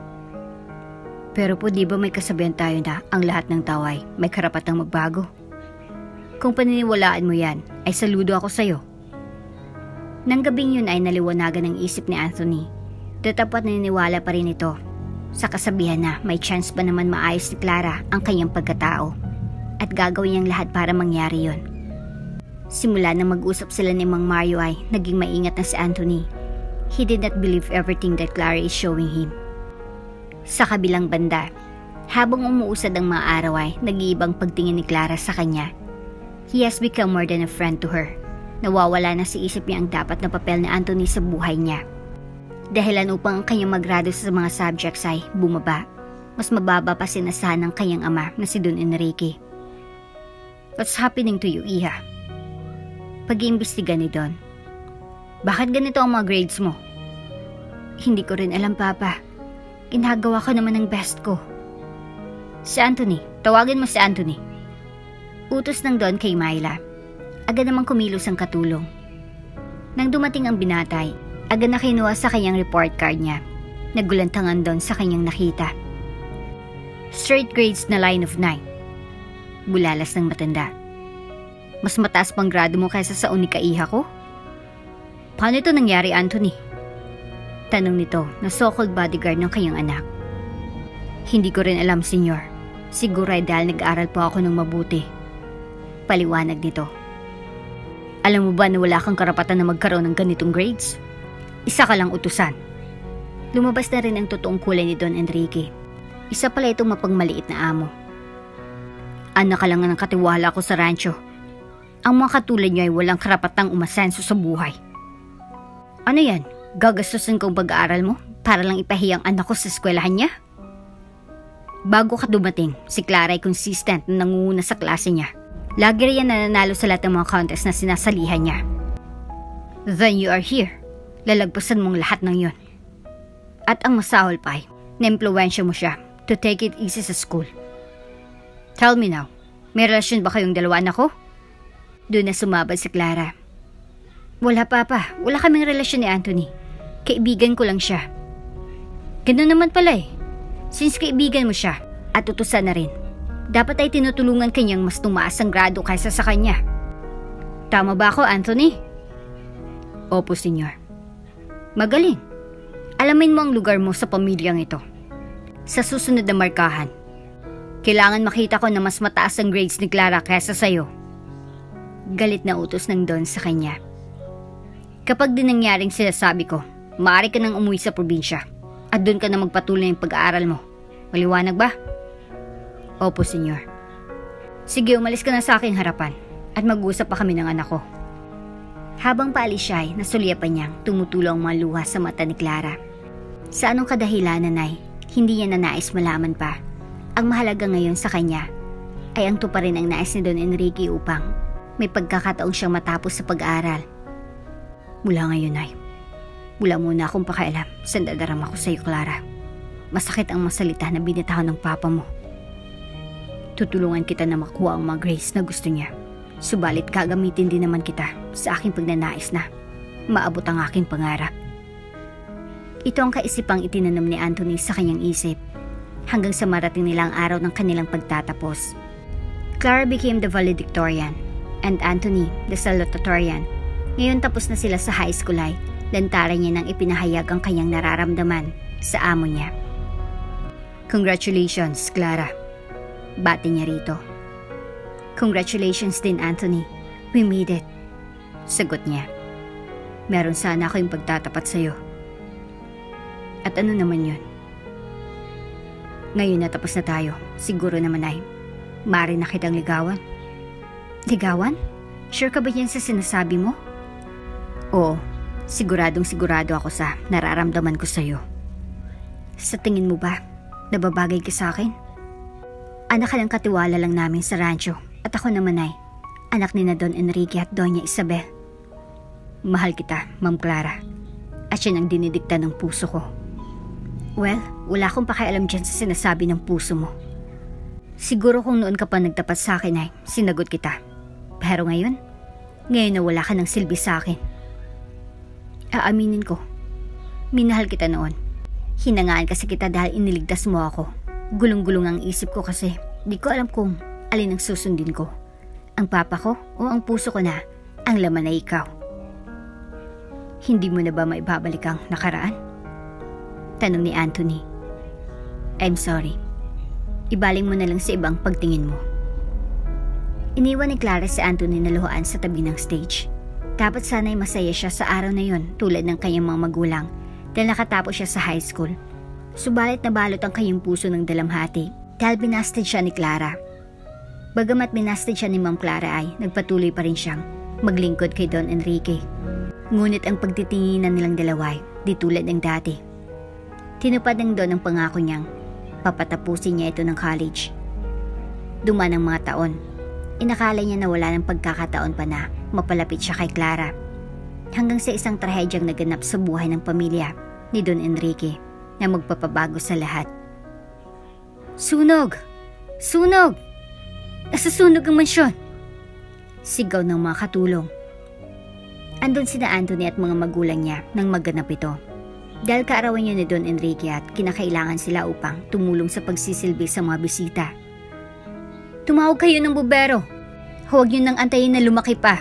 Pero po di ba may kasabihan tayo na ang lahat ng tao ay may karapatang magbago? Kung paniniwalaan mo yan, ay saludo ako sa'yo. Nang gabing yun ay naliwanagan ang isip ni Anthony. Tatapat naniniwala pa rin ito sa kasabihan na may chance pa naman maayos ni Clara ang kanyang pagkatao at gagawin niyang lahat para mangyari yon. Simula na mag-usap sila ni Mang Mario ay naging maingat na si Anthony. He did not believe everything that Clara is showing him. Sa kabilang banda, habang umuusad ang mga araw ay nag-iibang pagtingin ni Clara sa kanya. He has become more than a friend to her. Nawawala na sa isip niya ang dapat na papel ni Anthony sa buhay niya. Dahilan upang ang kanyang mag-grado sa mga subjects ay bumaba. Mas mababa pa sinasahan ng kanyang ama na si Don Enrique. What's happening to you, Iha? Pag-iimbestiga ni Don. Bakit ganito ang mga grades mo? Hindi ko rin alam, Papa. Ginagawa ko naman ang best ko. Si Anthony, tawagin mo si Anthony. Utos ng Don kay Myla. Agad namang kumilos ang katulong. Nang dumating ang binatay, agad na kinuha sa kanyang report card niya. Nagulantangan Don sa kanyang nakita. Straight grades na line of 9. Bulalas ng matanda. Mas mataas pang grado mo kaysa sa unikaiha ko? Paano ito nangyari, Anthony? Tanong nito na so-called bodyguard ng kanyang anak. Hindi ko rin alam, senyor. Siguro ay dahil nag-aaral po ako ng mabuti. Paliwanag nito. Alam mo ba na wala kang karapatan na magkaroon ng ganitong grades? Isa ka lang utusan. Lumabas na rin ang totoong kulay ni Don Enrique. Isa pala itong mapagmaliit na amo. Anak ka lang ng katiwala ko sa rancho. Ang mga katulad niyo ay walang karapatang umasenso sa buhay. Ano yan? Gagastusin kong pag-aaral mo para lang ipahiyang anak ko sa eskwelahan niya? Bago ka dumating, si Clara ay consistent na nangunguna sa klase niya. Lagi riyan nananalo sa lahat ng mga contest na sinasalihan niya. Then you are here. lalagpasan mong lahat ng yon. At ang masahol pa ay, na-impluwensya mo siya to take it easy sa school. Tell me now, may relasyon ba kayong dalawa, anak ko? Doon na sumabad si Clara. Wala, Papa. Wala kaming relasyon ni Anthony. Kaibigan ko lang siya. Ganun naman pala eh. Since kaibigan mo siya at utusan na rin, dapat ay tinutulungan kanyang mas tumaas ang grado kaysa sa kanya. Tama ba ako, Anthony? Opo, senyor. Magaling. Alamin mo ang lugar mo sa pamilyang ito. Sa susunod na markahan, kailangan makita ko na mas mataas ang grades ni Clara kaysa sa'yo. Galit na utos ng Don sa kanya. Kapag din nangyaring sinasabi ko, maaari ka nang umuwi sa probinsya at doon ka na magpatuloy ng pag-aaral mo. Maliwanag ba? Opo, senyor. Sige, umalis ka na sa aking harapan at mag-uusap pa kami ng anak ko. Habang paalis siya ay nasulyapan niyang tumutulong ang mga luha sa mata ni Clara. Sa anong kadahilanan ay hindi niya na nais malaman pa. Ang mahalaga ngayon sa kanya ay ang tuparin ang nais ni Don Enrique upang may pagkakataong siyang matapos sa pag-aaral. Mula ngayon ay, wala muna akong pakialam sa dadarama ko sa iyo, Clara. Masakit ang masalita na binitahan ng papa mo. Tutulungan kita na makuha ang mga grades na gusto niya. Subalit gagamitin din naman kita sa aking pagnanais na maabot ang aking pangarap. Ito ang kaisipang itinanam ni Anthony sa kanyang isip hanggang sa marating nila ang araw ng kanilang pagtatapos. Clara became the valedictorian and Anthony the salutatorian. Ngayon tapos na sila sa high school ay lantaran niya nang ipinahayag ang kanyang nararamdaman sa amo niya. Congratulations, Clara. Bati niya rito. Congratulations din, Anthony. We made it. Sagot niya. Meron sana ako yung pagtatapat sa'yo. At ano naman yun? Ngayon na tapos na tayo, siguro naman ay maaari na kitang ligawan. Ligawan? Sure ka ba yan sa sinasabi mo? Oo, siguradong sigurado ako sa nararamdaman ko sa'yo. Sa tingin mo ba, nababagay ka sa akin? Anak ka ng katiwala lang namin sa rancho at ako naman ay anak ni na Don Enrique at Doña Isabel. Mahal kita, Ma'am Clara, at yan ang dinidikta ng puso ko. Well, wala akong pakialam dyan sa sinasabi ng puso mo. Siguro kung noon ka pa nagtapat sa akin ay sinagot kita. Pero ngayon na wala ka ng silbi sa akin. Aaminin ko, minahal kita noon. Hinangaan kasi kita dahil iniligtas mo ako. Gulong-gulong ang isip ko kasi di ko alam kung alin ang susundin ko. Ang papa ko o ang puso ko na ang laman ay ikaw. Hindi mo na ba maibabalik ang nakaraan? Tanong ni Anthony. I'm sorry. Ibaling mo na lang sa ibang pagtingin mo. Iniwan ni Clara si Anthony na luhaan sa tabi ng stage. Dapat sana'y masaya siya sa araw na yon tulad ng kanyang mga magulang dahil nakatapos siya sa high school. Subalit nabalot ang kanyang puso ng dalamhati dahil binasted siya ni Clara. Bagamat binasted siya ni Ma'am Clara ay nagpatuloy pa rin siyang maglingkod kay Don Enrique. Ngunit ang pagtitinginan nilang dalawa ay di tulad ng dati. Tinupad ng Don ang pangako niyang papatapusin niya ito ng college. Duman ang mga taon. Inakala niya na wala ng pagkakataon pa na mapalapit siya kay Clara. Hanggang sa isang trahedyang naganap sa buhay ng pamilya ni Don Enrique na magpapabago sa lahat. Sunog! Sunog! Nasasunog ang mansyon! Sigaw ng mga katulong. Andun sina Anthony at mga magulang niya nang maganap ito. Dahil kaarawan niya ni Don Enrique at kinakailangan sila upang tumulong sa pagsisilbi sa mga bisita. Tumawag kayo ng bubero. Huwag niyo nang antayin na lumaki pa.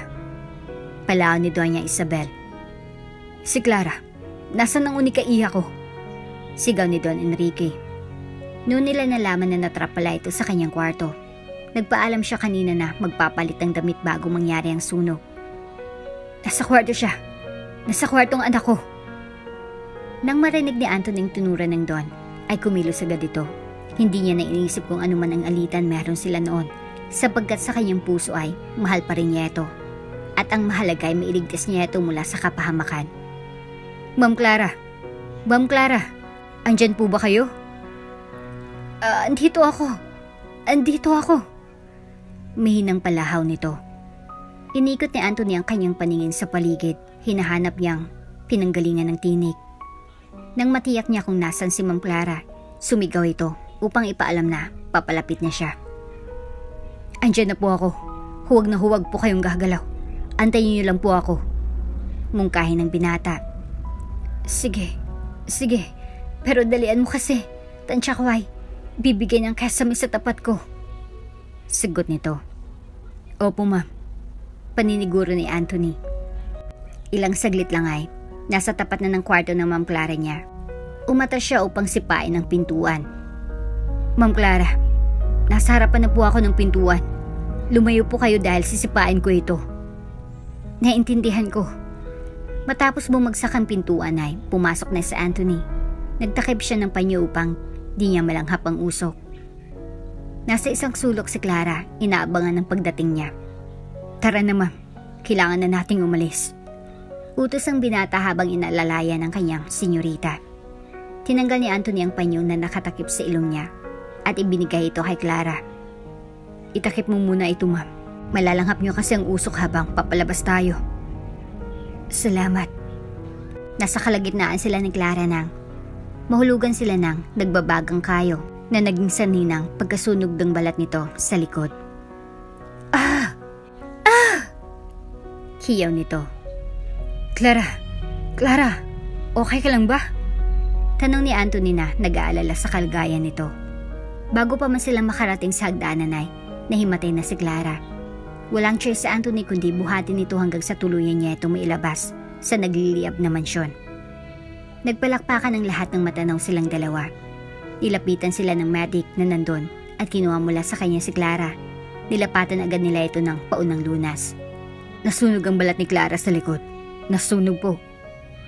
Palao ni Doña Isabel. Si Clara, nasan ang unika iha ko? Sigaw ni Don Enrique. Noon nila nalaman na natrap pala ito sa kanyang kwarto. Nagpaalam siya kanina na magpapalit ng damit bago mangyari ang sunog. Nasa kwarto siya. Nasa kwartong anak ko. Nang marinig ni Anthony ang tunuran ng Don, ay kumilos agad ito. Hindi niya na iniisip kung ano man ang alitan meron sila noon, sapagkat sa kanyang puso ay mahal pa rin niya ito. At ang mahalaga ay mailigtas niya ito mula sa kapahamakan. Ma'am Clara! Ma'am Clara! Andyan po ba kayo? Andito ako. Andito ako. Mihinang palahaw nito. Inikot ni Anthony ang kanyang paningin sa paligid. Hinahanap niyang pinanggalingan ng tinik. Nang matiyak niya kung nasan si Ma'am Clara, sumigaw ito upang ipaalam na papalapit na siya. Andiyan na po ako. Huwag na huwag po kayong gagalaw. Antayin niyo lang po ako. Mungkahin ng binata. Sige. Pero dalian mo kasi. Tansyakway, bibigay ng kesame sa tapat ko. Sagot nito. Opo ma'am. Paniniguro ni Anthony. Ilang saglit lang ay nasa tapat na ng kwarto ng Ma'am Clara niya. Umatas siya upang sipain ang pintuan. Ma'am Clara, nasa harapan na po ako ng pintuan. Lumayo po kayo dahil sisipain ko ito. Naintindihan ko. Matapos bumagsak ang pintuan ay pumasok na si Anthony. Nagtakip siya ng panyo upang di niya malanghap ang usok. Nasa isang sulok si Clara, inaabangan ng pagdating niya. Tara na ma'am, kailangan na nating umalis. Utos ang binata habang inalalaya ng kanyang senyorita. Tinanggal ni Anthony ang panyo na nakatakip sa ilong niya at ibinigay ito kay Clara. Itakip mo muna ito ma'am. Malalanghap niyo kasi ang usok habang papalabas tayo. Salamat. Nasa kalagitnaan sila ni Clara nang mahulugan sila ng nagbabagang kayo na naging sanhi ng pagkasunog ng balat nito sa likod. Ah! Hiyaw nito. Clara, okay ka lang ba? Tanong ni Anthony na nag-aalala sa kalagayan nito. Bago pa man sila makarating sa hagdanan ay nahimatay na si Clara. Walang choice sa Anthony kundi buhatin ito hanggang sa tuluyan niya itong mailabas sa nagliliyab na mansyon. Nagpalakpakan ang lahat ng matanaw silang dalawa. Nilapitan sila ng medic na nandun at kinuha mula sa kanya si Clara. Nilapatan agad nila ito ng paunang lunas. Nasunog ang balat ni Clara sa likod. Nasunog po.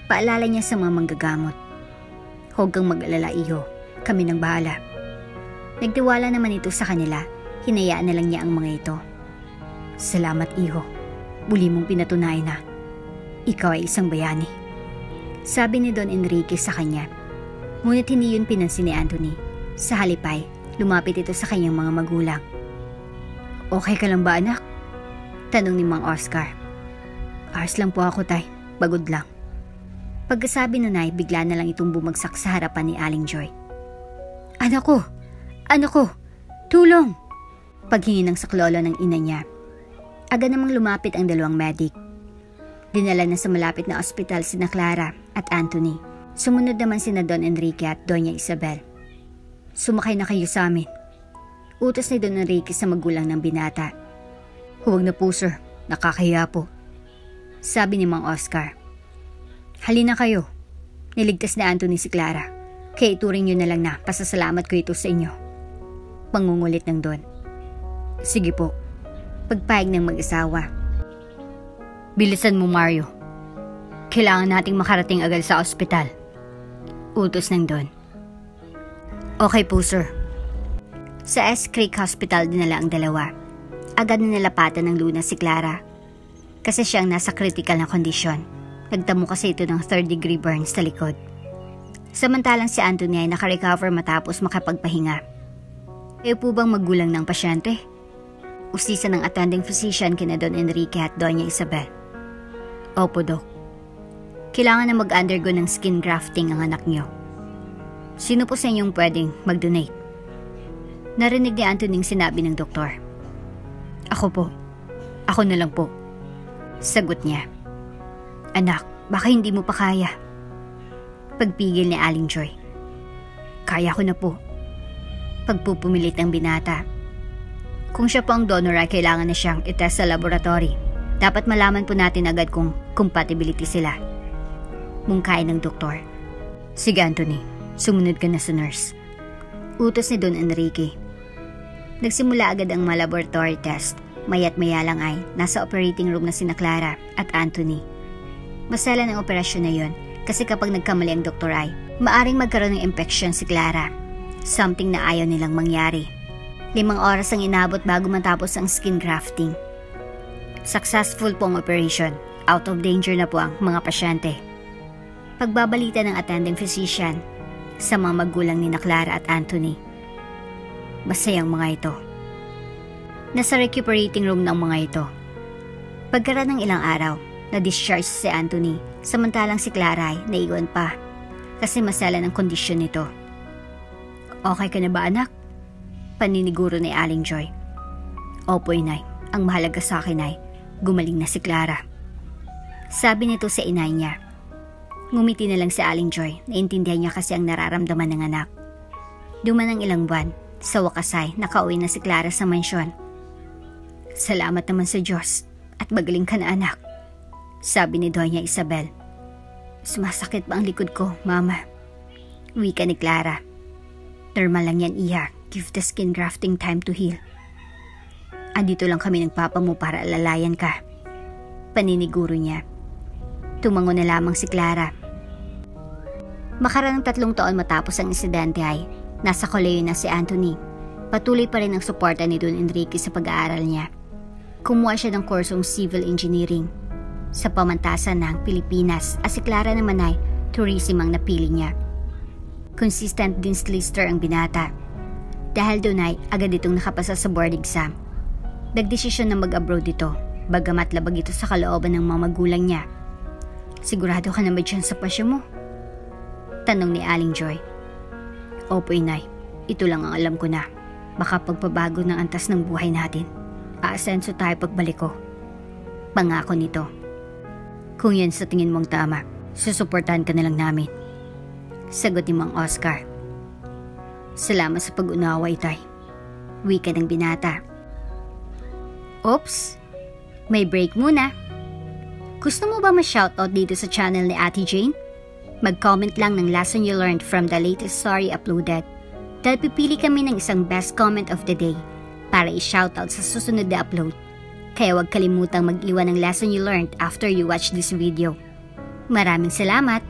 Paalala niya sa mga manggagamot. Huwag kang mag-alala, iho. Kami nang bahala. Nagtiwala naman ito sa kanila. Hinayaan na lang niya ang mga ito. Salamat, iho. Muli mong pinatunayan na ikaw ay isang bayani. Sabi ni Don Enrique sa kanya. Ngunit hindi yun pinansin ni Anthony. Sa halip ay lumapit ito sa kanyang mga magulang. Okay ka lang ba, anak? Tanong ni Mang Oscar. Ayos lang po ako, tay. Bagod lang. Pagkasabi nun ay bigla na lang itong bumagsak sa harapan ni Aling Joy. Anak ko! Tulong! Paghingi ng saklolo ng ina niya. Agad namang lumapit ang dalawang medic. Dinala na sa malapit na ospital sina Clara at Anthony. Sumunod naman sina Don Enrique at Doña Isabel. Sumakay na kayo sa amin. Utos ni Don Enrique sa magulang ng binata. Huwag na po sir, nakakahiya po. Sabi ni Mang Oscar. Halina kayo. Niligtas ni Anthony si Clara. Kaya ituring nyo na lang na pasasalamat ko ito sa inyo. Pangungulit ng Don. Sige po. Pagpahig ng mag-asawa. Bilisan mo, Mario. Kailangan nating makarating agad sa ospital. Utos ng Don. Okay po, sir. Sa S. Creek Hospital dinala ang dalawa. Agad na nilapatan ng lunas si Clara. Kasi siyang nasa critical na kondisyon. Nagtamo kasi ito ng 3rd-degree burns sa likod. Samantalang si Anthony ay nakarecover matapos makapagpahinga. Kayo po bang magulang ng pasyente? Usisa ng attending physician kina Don Enrique at Doña Isabel. Opo, Dok. Kailangan na mag-undergo ng skin grafting ang anak niyo. Sino po sa inyong pwedeng mag-donate? Narinig ni Anthony ang sinabi ng doktor. Ako po. Ako na lang po. Sagot niya. Anak, baka hindi mo pa kaya. Pagpigil ni Aling Joy. Kaya ko na po. Pagpupumilit ng binata. Kung siya po ang donor ay kailangan na siyang itest sa laboratory. Dapat malaman po natin agad kung compatibility sila. Mungkain ng doktor. Sige Anthony, sumunod ka na sa nurse. Utos ni Don Enrique. Nagsimula agad ang mga laboratory test. Maya't maya lang ay nasa operating room na sina Clara at Anthony. Masala ng operasyon na yon kasi kapag nagkamali ang doktor ay maaring magkaroon ng infection si Clara. Something na ayaw nilang mangyari. 5 oras ang inabot bago matapos ang skin grafting. Successful po ang operation. Out of danger na po ang mga pasyente. Pagbabalita ng attending physician sa mga magulang ni Clara at Anthony. Masayang mga ito. Nasa recuperating room ng mga ito. Pagkaraan ng ilang araw, na-discharge si Anthony Samantalang si Clara ay naiwan pa kasi masala ng kondisyon nito. Okay ka na ba, anak? Paniniguro ni Aling Joy. Opo, inay. Ang mahalaga sa akin ay gumaling na si Clara. Sabi nito sa inay niya. Ngumiti na lang si Aling Joy. Naintindihan niya kasi ang nararamdaman ng anak. Duman ng ilang buwan, sa wakas ay nakauwi na si Clara sa mansyon. Salamat naman sa Diyos at magaling ka na, anak. Sabi ni Doña Isabel. Sumasakit pa ang likod ko, Mama. Wika ni Clara. Normal lang yan, Iha. Give the skin grafting time to heal. Andito lang kami nagpapamo para alalayan ka. Paniniguro niya. Tumango na lamang si Clara. Makaraang 3 taon matapos ang insidente ay nasa kolehiyo na si Anthony. Patuloy pa rin ang suporta ni Don Enrique sa pag-aaral niya. Kumuha siya ng kursong civil engineering sa pamantasan ng Pilipinas at si Clara naman ay tourism ang napili niya. Consistent din si Lister ang binata. Dahil doon ay agad itong nakapasa sa board exam. Nagdesisyon na mag-abroad ito, bagamat labag ito sa kalooban ng mga magulang niya. Sigurado ka na ba dyan sa pasyo mo? Tanong ni Aling Joy. Opo, inay. Ito lang ang alam ko na. Baka pagpabago ng antas ng buhay natin. Aasenso tayo pagbalik ko. Pangako nito. Kung yan sa tingin mong tama, susuportahan ka na lang namin. Sagot ni Mang Oscar. Salamat sa pag-unawa, itay. Wika ng binata. Oops, may break muna. Gusto mo ba ma-shoutout dito sa channel ni Ate Jane? Mag-comment lang ng lesson you learned from the latest story uploaded. Dahil pipili kami ng isang best comment of the day para i-shoutout sa susunod na upload. Kaya huwag kalimutang mag-iwan ng lesson you learned after you watch this video. Maraming salamat!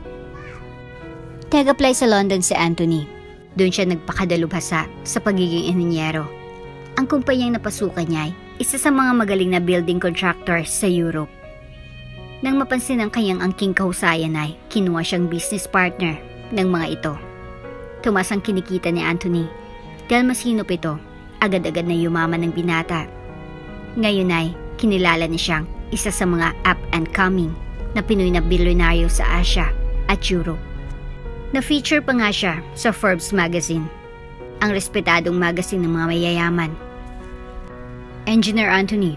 Tag-apply sa London si Anthony. Doon siya nagpakadalubhasa sa pagiging inhinyero. Ang kumpanyang napasukan niya ay isa sa mga magaling na building contractors sa Europe. Nang mapansin ang kanyang angking kahusayan ay kinuha siyang business partner ng mga ito. Tumas ang kinikita ni Anthony dahil mas hinop ito, agad-agad na yumaman ng binata. Ngayon ay kinilala niya siyang isa sa mga up-and-coming na Pinoy na bilyonaryo sa Asia at Europe. Na-feature pa nga siya sa Forbes magazine, ang respetadong magazine ng mga mayayaman. Engineer Anthony,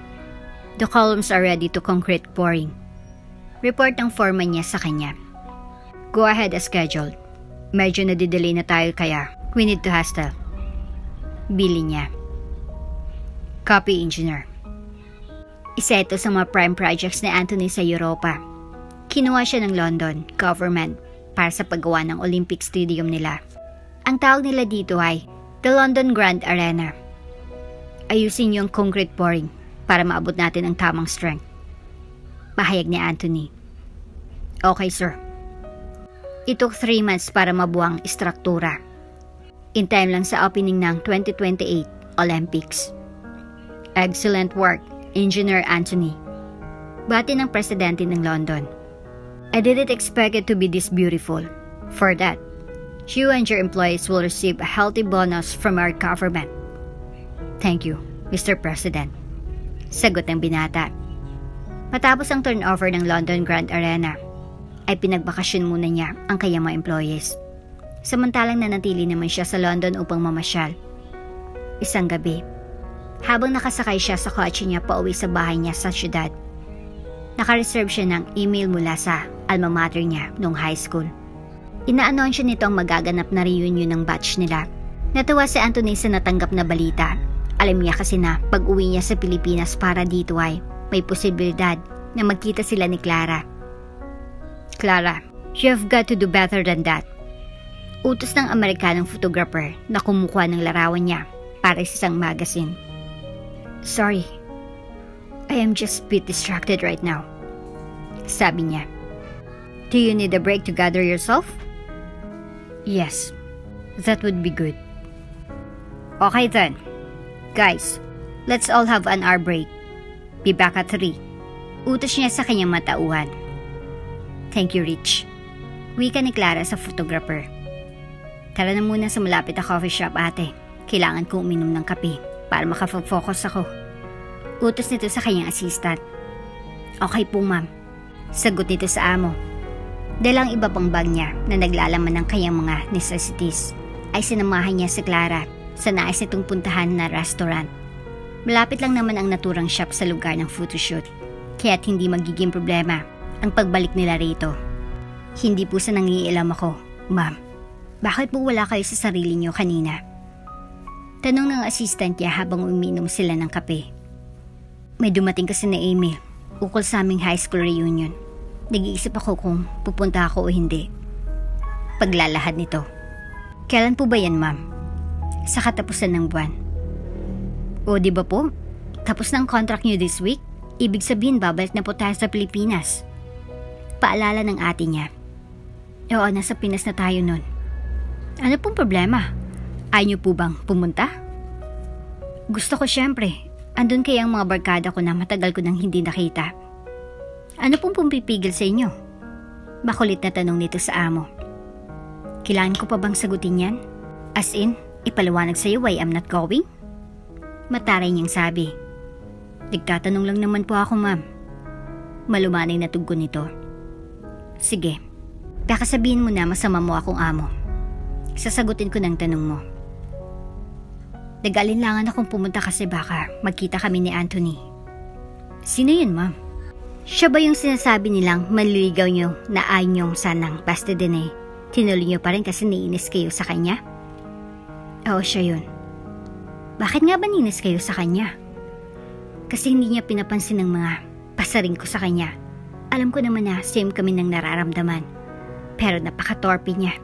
the columns are ready to concrete pouring. Report ng foreman niya sa kanya. Go ahead as scheduled. Medyo nadidelay na tayo kaya we need to hustle. Bili niya. Copy, engineer. Isa ito sa mga prime projects ni Anthony sa Europa. Kinuha siya ng London government para sa paggawa ng Olympic Stadium nila. Ang tawag nila dito ay the London Grand Arena. Ayusin yung concrete pouring para maabot natin ang tamang strength. Pahayag ni Anthony. Okay, sir. It took 3 months para mabuang istruktura. In time lang sa opening ng 2028 Olympics. Excellent work, Engineer Anthony. Bati ng presidente ng London. I didn't expect it to be this beautiful. For that, you and your employees will receive a healthy bonus from our government. Thank you, Mr. President. Sagot ng binata. Matapos ang turnover ng London Grand Arena, ay pinagbakasyon muna niya ang kanyang mga employees. Samantalang nanatili naman siya sa London upang mamasyal. Isang gabi, habang nakasakay siya sa kotse niya pauwi sa bahay niya sa syudad, nakareserve siya ng email mula sa alma mater niya noong high school. Ina-anonsyo nito ang magaganap na reunion ng batch nila. Natuwa si Anthony sa natanggap na balita. Alam niya kasi na pag-uwi niya sa Pilipinas para dito ay may posibilidad na magkita sila ni Clara. Clara, you have got to do better than that. Utos ng Amerikanong photographer na kumukuha ng larawan niya para sa isang magazine. Sorry, I am just a bit distracted right now. Sabi niya. Do you need a break to gather yourself? Yes, that would be good. Okay then. Guys, let's all have an hour break. Be back at 3. Utos niya sa kanyang matauhan. Thank you, Rich. Wika ni Clara sa photographer. Tara na muna sa malapit na coffee shop, ate. Kailangan ko uminom ng kape para makafocus ako. Utos nito sa kanyang assistant. Okay po, ma'am. Sagot nito sa amo. Dahil ang iba pang bag niya na naglalaman ng kanyang mga necessities ay sinamahan niya si Clara sa nais nitong puntahan na restaurant. Malapit lang naman ang naturang shop sa lugar ng photoshoot, kaya't hindi magiging problema ang pagbalik nila rito. Hindi po sa nangiilam ako, ma'am. Bakit po wala kayo sa sarili niyo kanina? Tanong ng assistant niya habang umiinom sila ng kape. May dumating kasi na email ukol sa aming high school reunion. Nag-iisip ako kung pupunta ako o hindi. Paglalahad nito. Kailan po ba yan, ma'am? Sa katapusan ng buwan. O di ba po? Tapos ng contract niyo this week? Ibig sabihin babalik na po tayo sa Pilipinas. Paalala ng ate niya. Oo, nasa Pinas na tayo nun. Ano pong problema? Ayaw niyo po bang pumunta? Gusto ko syempre. Andun kaya ang mga barkada ko na matagal ko nang hindi nakita. Ano pong pumipigil sa inyo? Makulit na tanong nito sa amo. Kailangan ko pa bang sagutin yan? As in, ipaliwanag sa'yo why I'm not going? Mataray niyang sabi. Nagtatanong lang naman po ako, ma'am. Malumanay na tugon nito. Sige, baka sabihin mo na masama mo akong amo. Sasagutin ko ng tanong mo. Nag-alinlangan akong pumunta kasi baka magkita kami ni Anthony. Sino yun, ma'am? Siya ba yung sinasabi nilang manliligaw niyo na ayaw niyong sanang basta din eh? Tinuloy niyo pa rin kasi niinis kayo sa kanya? Oo, siya yun. Bakit nga ba niinis kayo sa kanya? Kasi hindi niya pinapansin ng mga pasaring ko sa kanya. Alam ko naman na same kami ng nararamdaman. Pero napaka-torpe niya.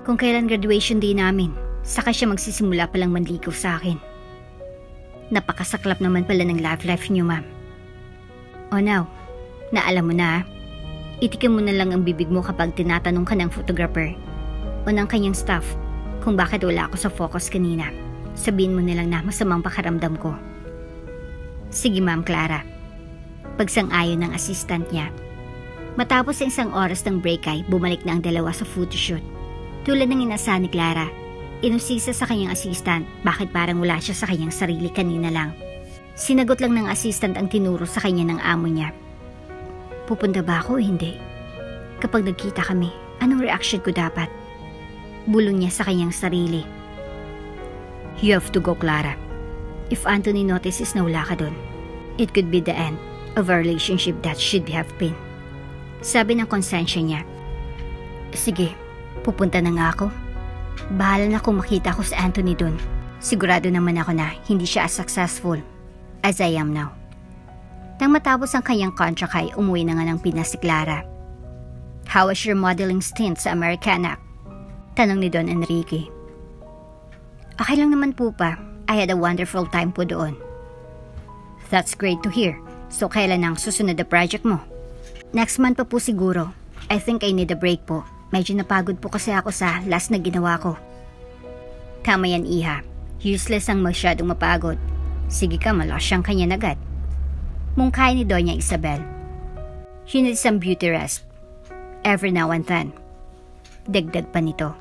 Kung kailan graduation day namin, saka siya magsisimula palang manligaw sa akin. Napakasaklap naman pala ng love life niyo, ma'am. O now, naalam mo na, itikim mo na lang ang bibig mo kapag tinatanong ka ng photographer o ng kanyang staff kung bakit wala ako sa focus kanina. Sabihin mo na lang na masamang pakaramdam ko. Sige, Ma'am Clara. Pagsang-ayon ng assistant niya. Matapos ang isang oras ng break ay bumalik na ang dalawa sa photoshoot. Tulad ng inasahan ni Clara, inusisa sa kanyang assistant bakit parang wala siya sa kanyang sarili kanina lang. Sinagot lang ng assistant ang tinuro sa kanya ng amo niya. Pupunta ba ako o hindi? Kapag nagkita kami, anong reaction ko dapat? Bulong niya sa kanyang sarili. You have to go, Clara. If Anthony notices na wala ka dun, it could be the end of a relationship that should have been. Sabi ng konsensya niya. Sige, pupunta na nga ako. Bahala na kung makita ko sa Anthony dun. Sigurado naman ako na hindi siya as successful as I am now. Nang matapos ang kanyang contract ay umuwi na nga ng Pinas si Clara. How was your modeling stint sa Americana? Tanong ni Don Enrique. Okay lang naman po pa. I had a wonderful time po doon. That's great to hear. So kailan ang susunod na project mo? Next month pa po siguro. I think I need a break po. Medyo napagod po kasi ako sa last na ginawa ko. Tama yan, Iha. Useless ang masyadong mapagod. Sige ka, malos siyang kanya agad. Mungkay ni Doña Isabel. You need some beauty rest. Every now and then. Dagdag pa nito.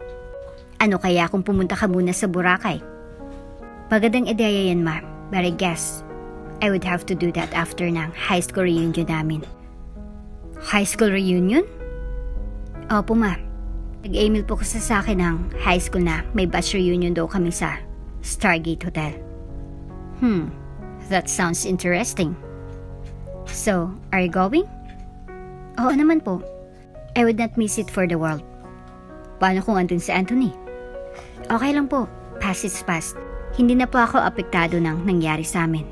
Ano kaya kung pumunta ka muna sa Boracay? Magandang ideya yan, ma. But I guess I would have to do that after ng high school reunion namin. High school reunion? Opo, ma. Nag-email po kasi sa akin ng high school na may batch reunion daw kami sa Stargate Hotel. That sounds interesting. So, are you going? Oo naman po. I would not miss it for the world. Paano kung andun si Anthony? Okay lang po. Past is past. Hindi na po ako apektado ng nangyari sa amin.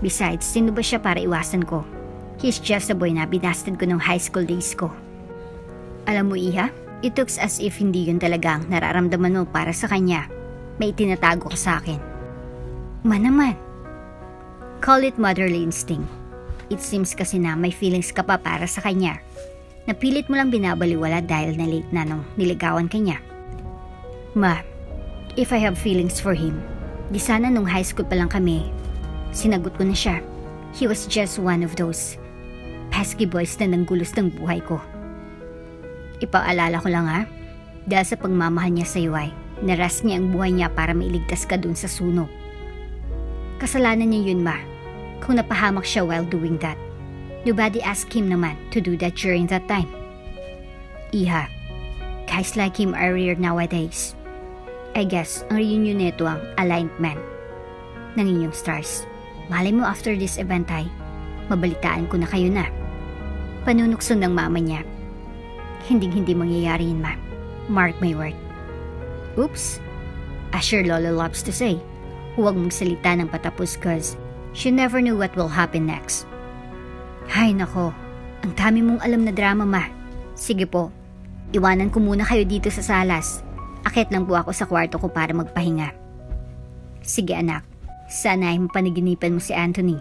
Besides, sino ba siya para iwasan ko? He's just a boy na binasted ko nung high school days ko. Alam mo, Iha, it looks as if hindi yun talagang nararamdaman mo para sa kanya. May itinatago ka sa akin. Naman. Call it motherly instinct. It seems kasi na may feelings ka pa para sa kanya. Napilit mo lang binabaliwala dahil na late na nung niligawan ka niya. Ma, if I have feelings for him, di sana nung high school pa lang kami, sinagot ko na siya. He was just one of those pesky boys na nanggulos ng buhay ko. Ipaalala ko lang ha, dahil sa pagmamahal niya sa iyo ay naras niya ang buhay niya para mailigtas ka dun sa sunog. Kasalanan niya yun, ma. Kung napahamak siya while doing that. Nobody asked him naman to do that during that time. Iha, guys like him are rare nowadays. I guess, ang reunion nito ang alignment ng inyong stars. Malay mo after this event ay, mabalitaan ko na kayo na. Panunukso ng mama niya. Hindi mangyayari yun, ma. Mark my word. Oops. As your Lola loves to say, huwag mong salita ng patapos cause she never knew what will happen next. Hay nako, ang dami mong alam na drama, ma. Sige po, iwanan ko muna kayo dito sa salas. Akit lang po ako sa kwarto ko para magpahinga. Sige anak, sana ay mapanaginipan mo si Anthony.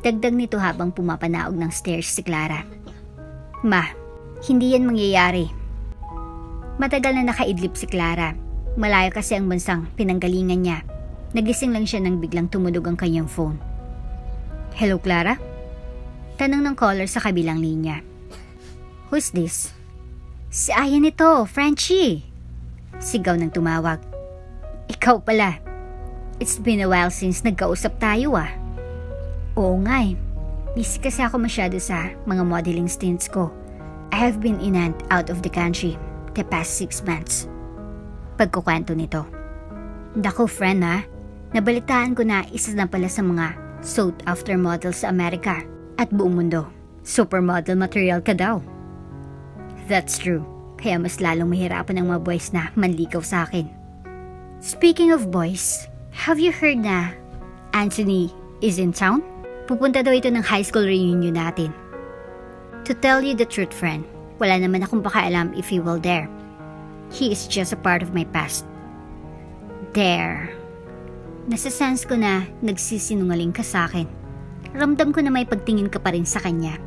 Dagdag nito habang pumapanaog ng stairs si Clara. Ma, hindi yan mangyayari. Matagal na nakaidlip si Clara. Malayo kasi ang bansang pinanggalingan niya. Nagising lang siya nang biglang tumunog ang kanyang phone. Hello Clara? Tanong ng caller sa kabilang linya. Who's this? Si Ayan ito, Frenchie. Sigaw ng tumawag. Ikaw pala. It's been a while since nagkausap tayo ah. Oo nga eh. Busy kasi ako masyado sa mga modeling stints ko. I have been in and out of the country the past 6 months. Pagkukwento nito. Dako friend ha, nabalitaan ko na isa na pala sa mga sought after model sa Amerika at buong mundo. Supermodel material ka daw. That's true. Kaya mas lalong mahirapan ang mga boys na manlikaw sa akin. Speaking of boys, have you heard na Anthony is in town? Pupunta daw ito ng high school reunion natin. To tell you the truth, friend, wala naman akong pakialam if he will dare. He is just a part of my past. There. Nasasense ko na nagsisinungaling ka sa akin. Ramdam ko na may pagtingin ka pa rin sa kanya.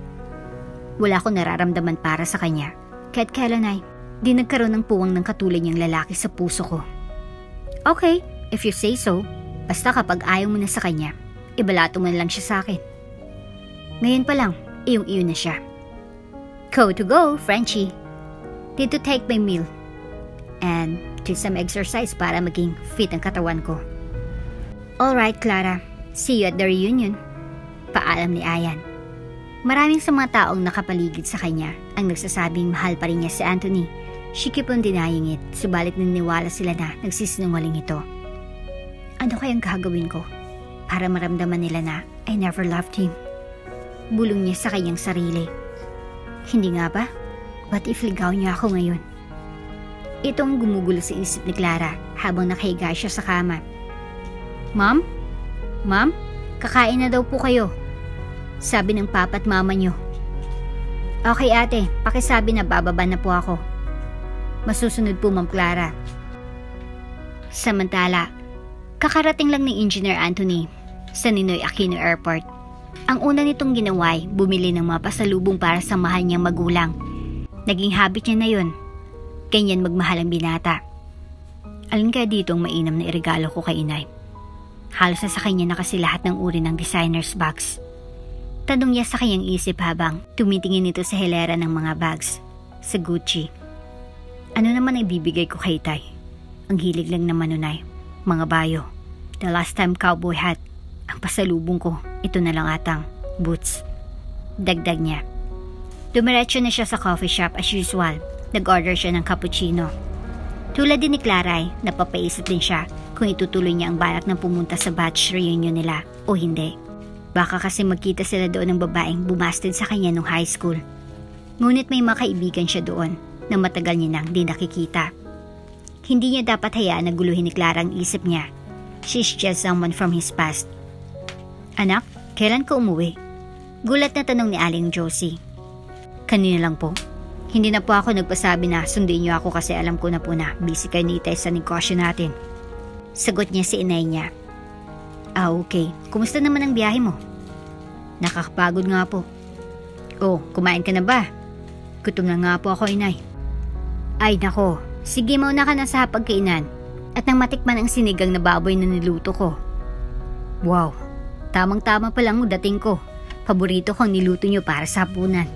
Wala akong nararamdaman para sa kanya. Kahit kailan ay, di nagkaroon ng puwang ng katulad niyang lalaki sa puso ko. Okay, if you say so. Basta kapag ayaw mo na sa kanya, ibalato mo na lang siya sa akin. Ngayon pa lang, iyong-iyo na siya. Go to go, Frenchie. Did to take my meal. And do some exercise para maging fit ang katawan ko. Alright, Clara. See you at the reunion. Paalam ni Ayan. Maraming sa mga taong nakapaligid sa kanya ang nagsasabing mahal pa rin niya si Anthony. She keep on denying it, subalit niniwala sila na nagsisinungaling ito. Ano kayang gagawin ko para maramdaman nila na I never loved him? Bulong niya sa kanyang sarili. Hindi nga ba? What if ligaw niya ako ngayon? Itong gumugulo sa isip ni Clara habang nakahiga siya sa kama. Mom? Mom? Kakain na daw po kayo. Sabi ng papa at mama niyo. Okay ate, pakisabi na bababa na po ako. Masusunod po Ma'am Clara. Samantala, kakarating lang ni Engineer Anthony sa Ninoy Aquino Airport. Ang una nitong ginawa ay bumili ng mga pasalubong para sa mahal niyang magulang. Naging habit niya na yun. Ganyan magmahal ang binata. Alin kaya dito ang mainam na iregalo ko kay inay? Halos na sa kanya na kasi lahat ng uri ng designer's bags. Tanong niya sa kanyang isip habang tumitingin ito sa hilera ng mga bags sa Gucci. Ano naman ay bibigay ko kay Tay? Ang hilig lang naman nun ay mga bayo. The last time cowboy hat. Ang pasalubong ko, ito na lang atang boots. Dagdag niya. Dumiretso na siya sa coffee shop as usual. Nag-order siya ng cappuccino. Tulad din ni Clara ay napapaisip din siya kung itutuloy niya ang balak na pumunta sa batch reunion nila o hindi. Baka kasi magkita sila doon ng babaeng bumasted sa kanya nung high school. Ngunit may mga kaibigan siya doon na matagal niya nang di nakikita. Hindi niya dapat hayaan na guluhin ni Clara ang isip niya. She's just someone from his past. Anak, kailan ka umuwi? Gulat na tanong ni Aling Josie. Kanina lang po. Hindi na po ako nagpasabi na sundin niyo ako kasi alam ko na po na busy kayo ni Itay sa negosyo natin. Sagot niya si inay niya. Ah, okay. Kumusta naman ang biyahe mo? Nakakapagod nga po. Oh, kumain ka na ba? Gutom na nga po ako, inay. Ay nako, sige mauna ka na sa hapagkainan at nang matikman ang sinigang na baboy na niluto ko. Wow, tamang-tama pa lang dating ko. Paborito ko ang niluto niyo para sa hapunan.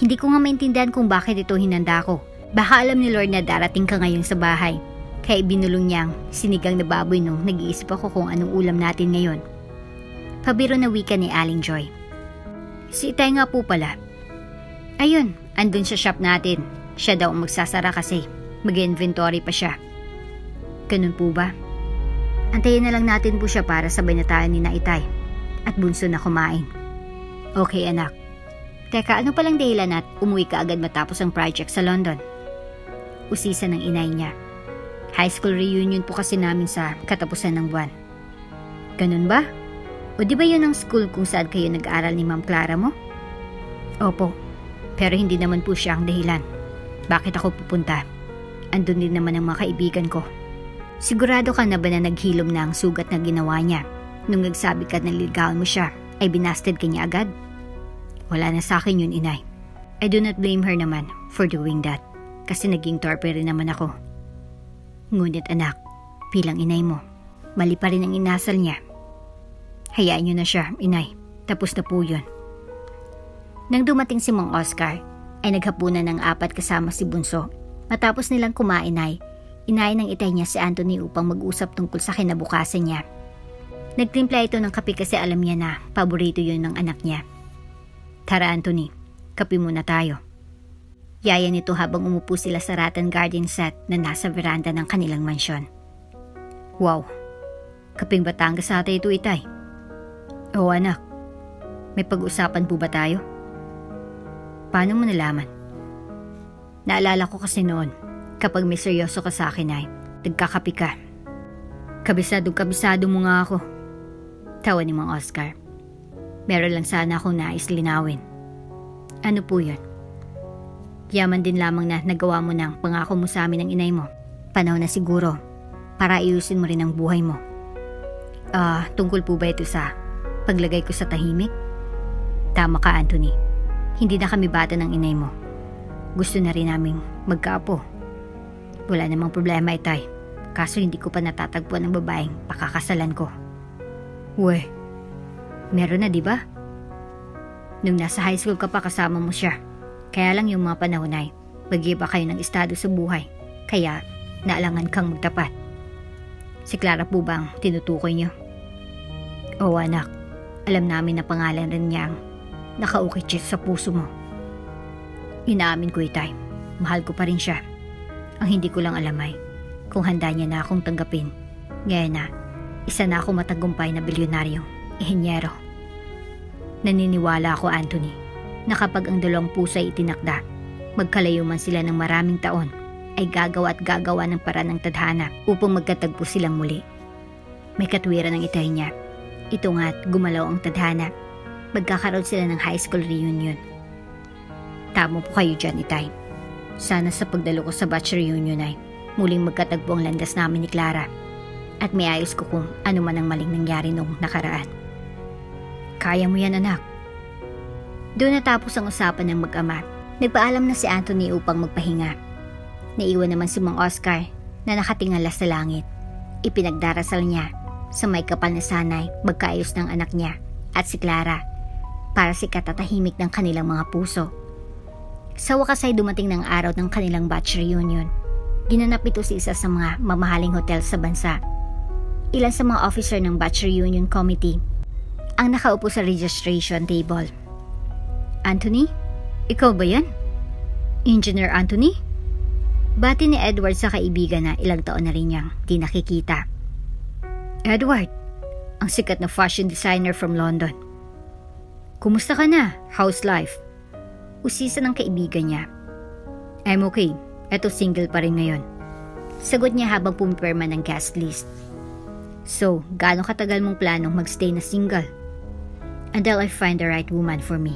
Hindi ko nga maintindihan kung bakit ito hinanda ko. Baka alam ni Lord na darating ka ngayon sa bahay. Kaya binulong niyang sinigang na baboy nung nag-iisip ako kung anong ulam natin ngayon. Pabiro na wika ni Aling Joy. Si Itay nga po pala. Ayun, andun sa shop natin. Siya daw ang magsasara kasi mag-inventory pa siya. Ganun po ba? Antayin na lang natin po siya para sabay na tayo ni Itay at bunso na kumain. Okay anak. Teka, ano palang dahilan at umuwi ka agad matapos ang project sa London? Usisa ng inay niya. High school reunion po kasi namin sa katapusan ng buwan. Ganun ba? O di ba yun ang school kung saan kayo nag-aaral ni Ma'am Clara mo? Opo, pero hindi naman po siya ang dahilan. Bakit ako pupunta? Andun din naman ang mga kaibigan ko. Sigurado ka na ba na naghilom na ang sugat na ginawa niya? Nung nagsabi ka na niligawan mo siya, ay binasted ka niya agad? Wala na sa akin yun, inay. I do not blame her naman for doing that. Kasi naging torpe rin naman ako. Ngunit anak, bilang inay mo, mali pa rin ang inasal niya. Hayaan niyo na siya, inay. Tapos na po yun. Nang dumating si Mang Oscar, ay naghapunan ng 4 kasama si Bunso. Matapos nilang kumain ay, inayin ng itay niya si Anthony upang mag-usap tungkol sa kinabukasan niya. Nagtimpla ito ng kape kasi alam niya na paborito yun ng anak niya. Tara Anthony, kape muna tayo. Yaya nito habang umupo sila sa Rattan Garden set na nasa veranda ng kanilang mansyon. Wow, kapeng Batangas ata ito itay. Oo anak, may pag-usapan po ba tayo? Paano mo nalaman? Naalala ko kasi noon, kapag may seryoso ka sa akin ay, nagkakapi ka. Kabisado mo nga ako. Tawa ni Mang Oscar. Meron lang sana akong nais linawin. Ano po yun? Yaman din lamang na nagawa mo ng pangako mo sa amin ng inay mo. Panahon na siguro para iusin mo rin ang buhay mo. Tungkol po ba ito sa paglagay ko sa tahimik? Tama ka Anthony. Hindi na kami bata ng inay mo. Gusto na rin naming magkaapo. Wala namang problema itay. Kaso hindi ko pa natatagpuan ng babaeng pakakasalan ko. Uwe, meron na diba? Nung nasa high school ka pa kasama mo siya. Kaya lang yung mga panahon ay mag-iba kayo ng estado sa buhay. Kaya naalangan kang magtapat. Si Clara po bang tinutukoy niyo? Oo anak, alam namin na pangalan rin niya ang nakaukit siya sa puso mo. Inaamin ko itay, mahal ko pa rin siya. Ang hindi ko lang alam ay kung handa niya na akong tanggapin. Ngayon na, isa na ako matagumpay na bilyonaryong ihenyero. Naniniwala ako Anthony na kapag ang dalawang puso ay itinakda, magkalayo man sila ng maraming taon, ay gagawa at gagawa ng paraan ng tadhana upang magkatagpo silang muli. May katwiran ng itay niya. Ito nga't gumalaw ang tadhana. Magkakaroon sila ng high school reunion. Tama po kayo dyan, itay. Sana sa pagdalo ko sa batch reunion ay muling magkatagpo ang landas namin ni Clara at may ayos ko kung ano man ang maling nangyari noong nakaraan. Kaya mo yan anak. Doon natapos ang usapan ng mag-ama. Nagpaalam na si Anthony upang magpahinga. Naiwan naman si Mang Oscar na nakatingala sa langit. Ipinagdarasal niya sa may kapal na sanay magkaayos ng anak niya at si Clara para si katatahimik ng kanilang mga puso. Sa wakas ay dumating ng araw ng kanilang batch reunion. Ginanap ito sa isa sa mga mamahaling hotel sa bansa. Ilan sa mga officer ng batch reunion committee ang nakaupo sa registration table. Anthony? Ikaw ba yan? Engineer Anthony? Bati ni Edward sa kaibigan na ilang taon na rin niyang di nakikita. Edward, ang sikat na fashion designer from London. Kumusta ka na? How's life? Usisa ng kaibigan niya. I'm okay. Eto single pa rin ngayon. Sagot niya habang pumipirma ng guest list. So, gaano katagal mong planong magstay na single? Until I find the right woman for me.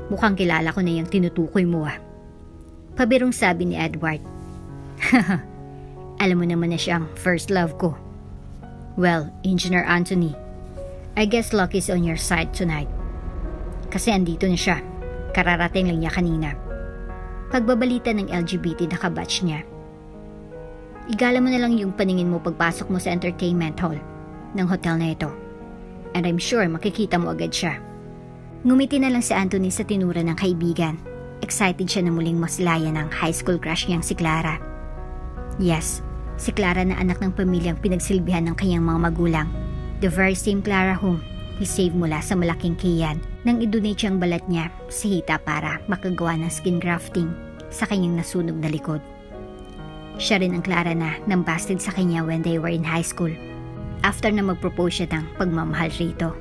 Mukhang kilala ko na yung tinutukoy mo ah. Pabirong sabi ni Edward. Alam mo naman na siyang first love ko. Well, Engineer Anthony, I guess luck is on your side tonight. Kasi andito na siya. Kararating lang niya kanina. Pagbabalita ng LGBT na kabatch niya. Igala mo na lang yung paningin mo pagpasok mo sa entertainment hall ng hotel na ito. And I'm sure makikita mo agad siya. Ngumiti na lang si Anthony sa tinura ng kaibigan. Excited siya na muling masilayan ng high school crush niyang si Clara. Yes, si Clara na anak ng pamilyang pinagsilbihan ng kanyang mga magulang. The very same Clara whom he saved mula sa malaking kiyan nang idonate siyang balat niya sa hita para makagawa ng skin grafting sa kanyang nasunog na likod. Siya rin ang Clara na nambasted sa kanya when they were in high school after na mag-propose siya ng pagmamahal rito.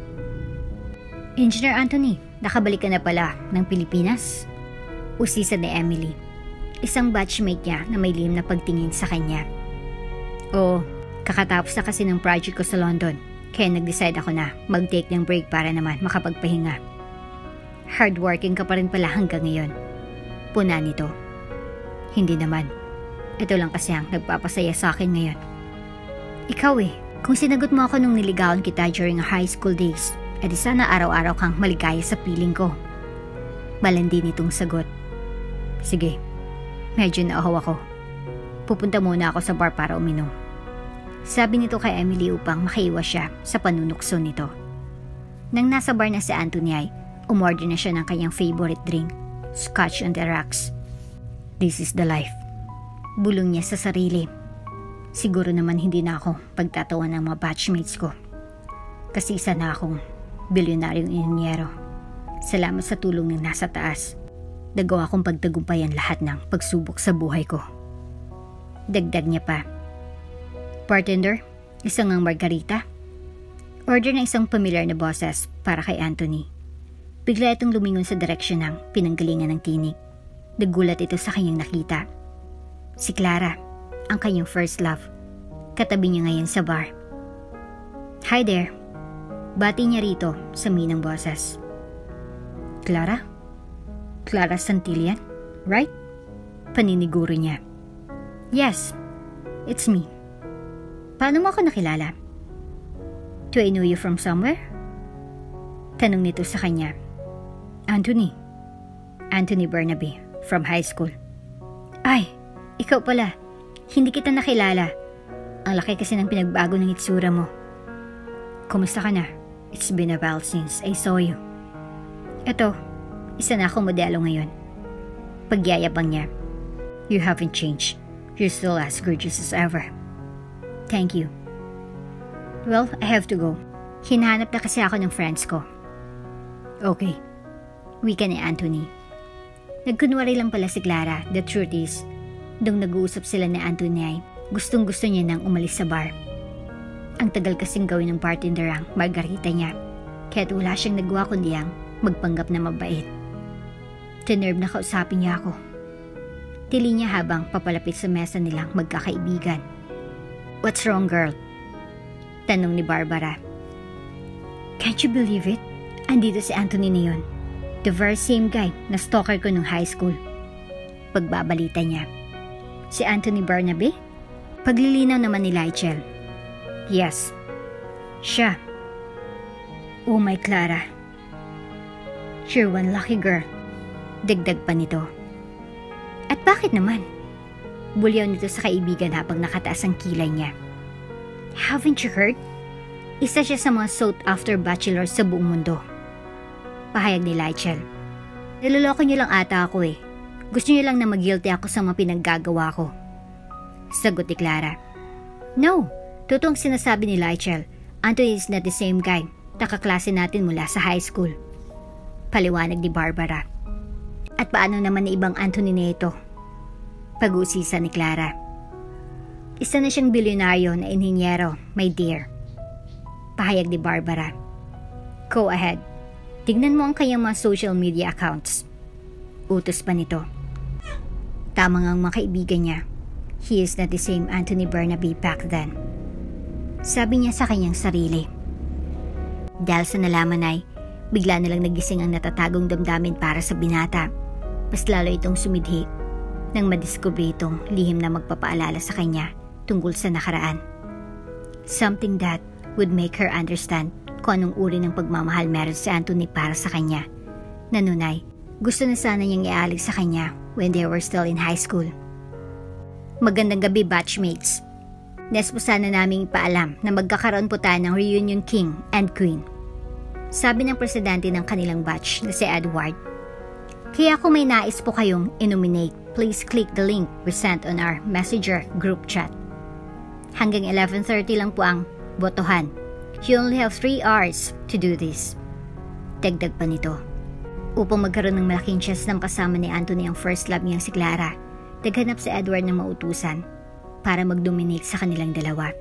Engineer Anthony, nakabalik ka na pala ng Pilipinas? Usisa ni Emily, isang batchmate niya na may lihim na pagtingin sa kanya. Oo, kakatapos na kasi ng project ko sa London, kaya nag-decide ako na mag-take ng break para naman makapagpahinga. Hardworking ka pa rin pala hanggang ngayon. Puna nito. Hindi naman. Ito lang kasi ang nagpapasaya sa akin ngayon. Ikaw kung sinagot mo ako nung niligawan kita during our high school days, edi sana araw-araw kang maligaya sa piling ko. Malandi nitong sagot. Sige, medyo naahaw ako. Pupunta muna ako sa bar para uminom. Sabi nito kay Emily upang makaiwas siya sa panunukso nito. Nang nasa bar na si Anthony ay umorder na siya ng kanyang favorite drink, Scotch on the rocks. This is the life. Bulong niya sa sarili. Siguro naman hindi na ako pagtatawan ng mga batchmates ko. Kasi isa na akong bilyonaryong inhinyero. Salamat sa tulong ng nasa taas. Nagawa kong pagtagumpayan lahat ng pagsubok sa buhay ko. Dagdag niya pa. Bartender, isang ang margarita. Order ng isang pamilyar na boses para kay Anthony. Bigla itong lumingon sa direksyon ng pinanggalingan ng tinig. Nagulat ito sa kanyang nakita. Si Clara, ang kanyang first love. Katabi niya ngayon sa bar. Hi there. Bati niya rito sa minang boses. Clara? Clara Santillan, right? Paniniguro niya. Yes, it's me. Paano mo ako nakilala? Do I know you from somewhere? Tanong nito sa kanya. Anthony Bernabe, from high school. Ay, ikaw pala. Hindi kita nakilala. Ang laki kasi ng pinagbago ng itsura mo. Kumusta ka na? It's been a while since I saw you. Eto, isa na akong modelo ngayon. Pagyayabang niya. You haven't changed. You're still as gorgeous as ever. Thank you. Well, I have to go. Hinahanap na kasi ako ng friends ko. Okay. Wika ni Anthony. Nagkunwari lang pala si Clara. The truth is, nung nag-uusap sila ni Anthony ay gustong-gusto niya nang umalis sa bar. Ang tagal kasing gawin ng bartender ang margarita niya, kaya't wala siyang nagawa kundi ang magpanggap na mabait. Tinerve na kausapin niya ako. Tili niya habang papalapit sa mesa nilang magkakaibigan. What's wrong, girl? Tanong ni Barbara. Can't you believe it? Andito si Anthony na yun. The very same guy na stalker ko nung high school. Pagbabalita niya. Si Anthony Bernabe? Paglilinaw naman ni Lychel. Yes, siya. Oh my Clara. You're one lucky girl. Dagdag pa nito. At bakit naman? Bulyaw nito sa kaibigan habang nakataas ang kilay niya. Haven't you heard? Isa siya sa mga sought after bachelors sa buong mundo. Pahayag ni Lychel. Niloloko niyo lang ata ako eh. Gusto niyo lang na mag-guilty ako sa mga pinaggagawa ko. Sagot ni Clara. No, totoong sinasabi ni Lychel. Anthony is not the same guy. Nakaklase natin mula sa high school. Paliwanag ni Barbara. At paano naman na ibang Anthony na ito? Pag-uusisa ni Clara. Isa na siyang bilyonaryo na inhinyero, my dear. Pahayag ni Barbara. Go ahead. Tignan mo ang kanyang mga social media accounts. Utos pa nito. Tama nga ang mga kaibigan niya. He is not the same Anthony Bernabe back then. Sabi niya sa kanyang sarili. Dahil sa nalaman ay, bigla na lang nagising ang natatagong damdamin para sa binata. Mas lalo itong sumidhi nang madiskubre itong lihim na magpapaalala sa kanya tungkol sa nakaraan. Something that would make her understand kung anong uri ng pagmamahal meron si Anthony para sa kanya. Nanunay, gusto na sana niyang ialig sa kanya when they were still in high school. Magandang gabi, batchmates. Nes po sana naming ipaalam na magkakaroon po tayo ng reunion king and queen. Sabi ng presidente ng kanilang batch na si Edward. Kaya kung may nais po kayong i-nominate, please click the link we sent on our messenger group chat. Hanggang 11:30 lang po ang botohan. You only have 3 hours to do this. Dagdag pa nito. Upang magkaroon ng malaking chance ng kasama ni Anthony ang first love niyang si Clara, naghanap si Edward ng mautusan para mag-dominate sa kanilang dalawa.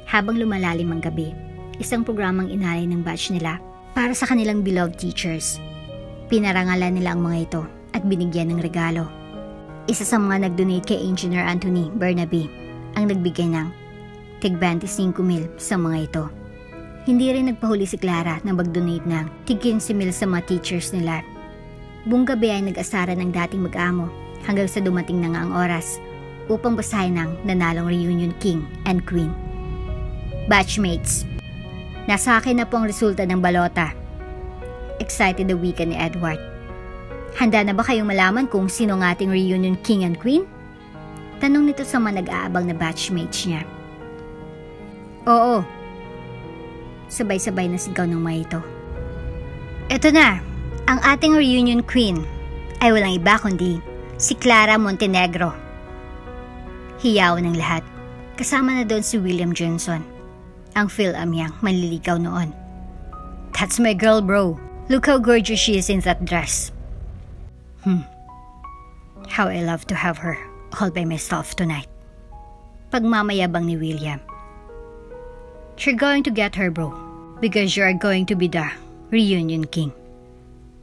Habang lumalalim ang gabi, isang programang inalay ng batch nila para sa kanilang beloved teachers. Pinarangalan nila ang mga ito at binigyan ng regalo. Isa sa mga nag-donate kay Engineer Anthony Bernabe ang nagbigay ng tig 25,000 sa mga ito. Hindi rin nagpahuli si Clara na mag-donate ng tig 15,000 sa mga teachers nila. Buong gabi ay nag-asara ng dating mag-amo hanggang sa dumating na nga ang oras upang basahin ang nanalong reunion king and queen. Batchmates, nasa akin na po ang resulta ng balota. Excited the wika ni Edward. Handa na ba kayong malaman kung sino ang ating reunion king and queen? Tanong nito sa mga nag-aabang na batchmates niya. Oo. Sabay-sabay na sigaw ng mga ito. Ito na, ang ating reunion queen ay walang iba kundi si Clara Montenegro. Hiyaw ng lahat. Kasama na doon si William Johnson, ang Phil-Amyang manliligaw noon. That's my girl, bro. Look how gorgeous she is in that dress. How I love to have her all by myself tonight. Pagmamayabang ni William. You're going to get her, bro, because you're going to be the reunion king.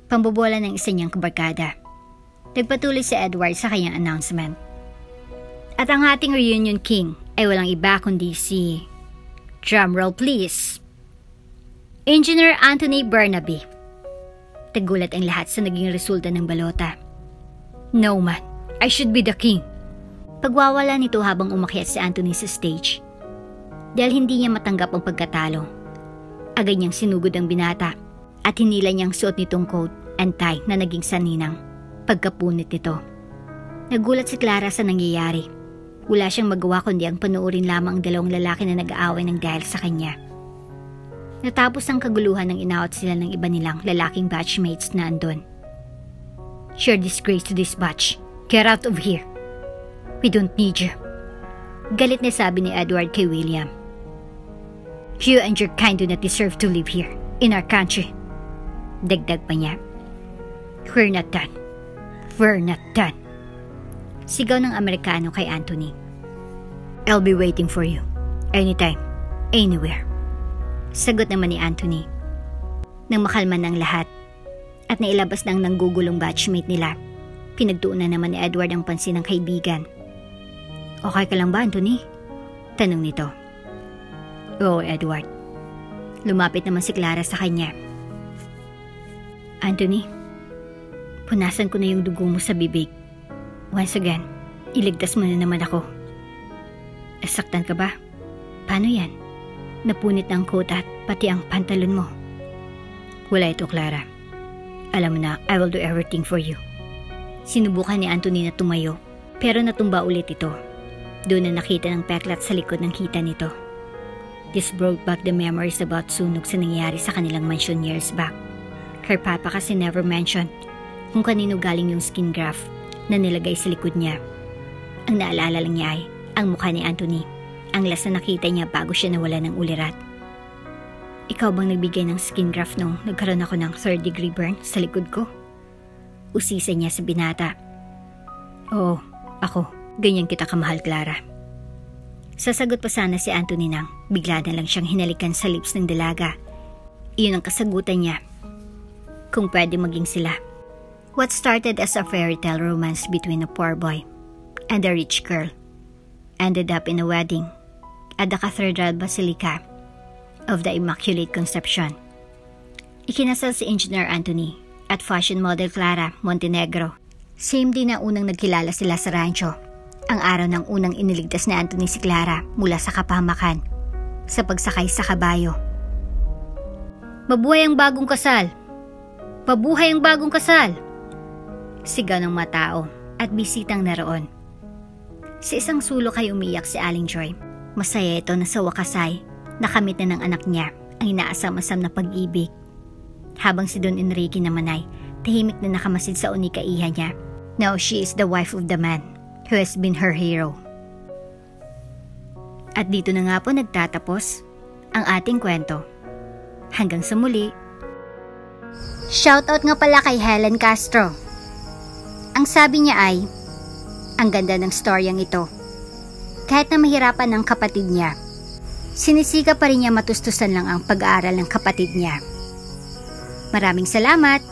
Pambobola ng isa niyang kabarkada. Nagpatuloy si Edward sa kanyang announcement. At ang ating reunion king ay walang iba kundi si... Drumroll please. Engineer Anthony Bernabe. Tagulat ang lahat sa naging resulta ng balota. No man, I should be the king. Pagwawala nito habang umakyat si Anthony sa stage. Dahil hindi niya matanggap ang pagkatalo. Agad niyang sinugod ang binata at hinila niyang suot nitong coat and tie na naging saninang pagkapunit nito. Nagulat si Clara sa nangyayari. Wala siyang magawa kundi ang panuorin lamang ang dalawang lalaki na nag-aaway ng dahil sa kanya. Natapos ang kaguluhan ng inawat sila ng iba nilang lalaking batchmates na andon. You're disgrace to this batch. Get out of here. We don't need you. Galit na sabi ni Edward kay William. You and your kind do not deserve to live here, in our country. Dagdag pa niya. We're not done. We're not done. Sigaw ng Amerikano kay Anthony. I'll be waiting for you. Anytime, anywhere. Sagot naman ni Anthony. Nang makalman ng lahat at nailabas ng nanggugulong batchmate nila, pinagtuunan naman ni Edward ang pansin ng kaibigan. Okay ka lang ba, Anthony? Tanong nito. Oo, Edward. Lumapit naman si Clara sa kanya. Anthony, punasan ko na yung dugo mo sa bibig. Once again, iligtas mo na naman ako. Nasaktan ka ba? Paano yan? Napunit ng coat at pati ang pantalon mo. Wala ito, Clara. Alam mo na, I will do everything for you. Sinubukan ni Anthony na tumayo, pero natumba ulit ito. Doon na nakita ng peklat sa likod ng kita nito. This brought back the memories about sunog sa nangyayari sa kanilang mansion years back. Her papa kasi never mentioned kung kanino galing yung skin graft na nilagay sa likod niya. Ang naalala lang niya ay ang mukha ni Anthony, ang last na nakita niya bago siya nawala ng ulirat. Ikaw bang nagbigay ng skin graft nung nagkaroon ako ng 3rd degree burn sa likod ko? Usisa niya sa binata. Oo, ako. Ganyan kita kamahal, Clara. Sasagot pa sana si Anthony nang bigla na lang siyang hinalikan sa lips ng dalaga. Iyon ang kasagutan niya. Kung pwede maging sila. What started as a fairy tale romance between a poor boy and a rich girl ended up in a wedding at the Cathedral Basilica of the Immaculate Conception. Ikinasal si Engineer Anthony at fashion model Clara Montenegro. Same din na unang nagkilala sila sa rancho. Ang araw ng unang iniligtas na Anthony si Clara mula sa kapahamakan sa pagsakay sa kabayo. Mabuhay ang bagong kasal! Mabuhay ang bagong kasal! Sigaw ng mga tao at bisitang naroon. Sa isang sulok ay umiyak si Aling Joy. Masaya ito na sa wakas ay nakamit na ng anak niya ang inaasam-asam na pag-ibig. Habang si Don Enrique naman ay tahimik na nakamasid sa unikaihan niya. Now she is the wife of the man who has been her hero. At dito na nga po nagtatapos ang ating kwento. Hanggang sa muli. Shoutout nga pala kay Helen Castro. Ang sabi niya ay, ang ganda ng storyang ito. Kahit na mahirapan ang kapatid niya, sinisika pa rin niya matustusan lang ang pag-aaral ng kapatid niya. Maraming salamat!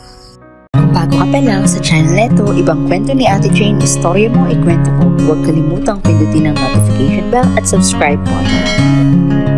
Kung bago ka pa lang sa channel neto, ibang kwento ni Ate Jane, istorya mo, ikwento ko. Huwag kalimutang pindutin ang notification bell at subscribe button.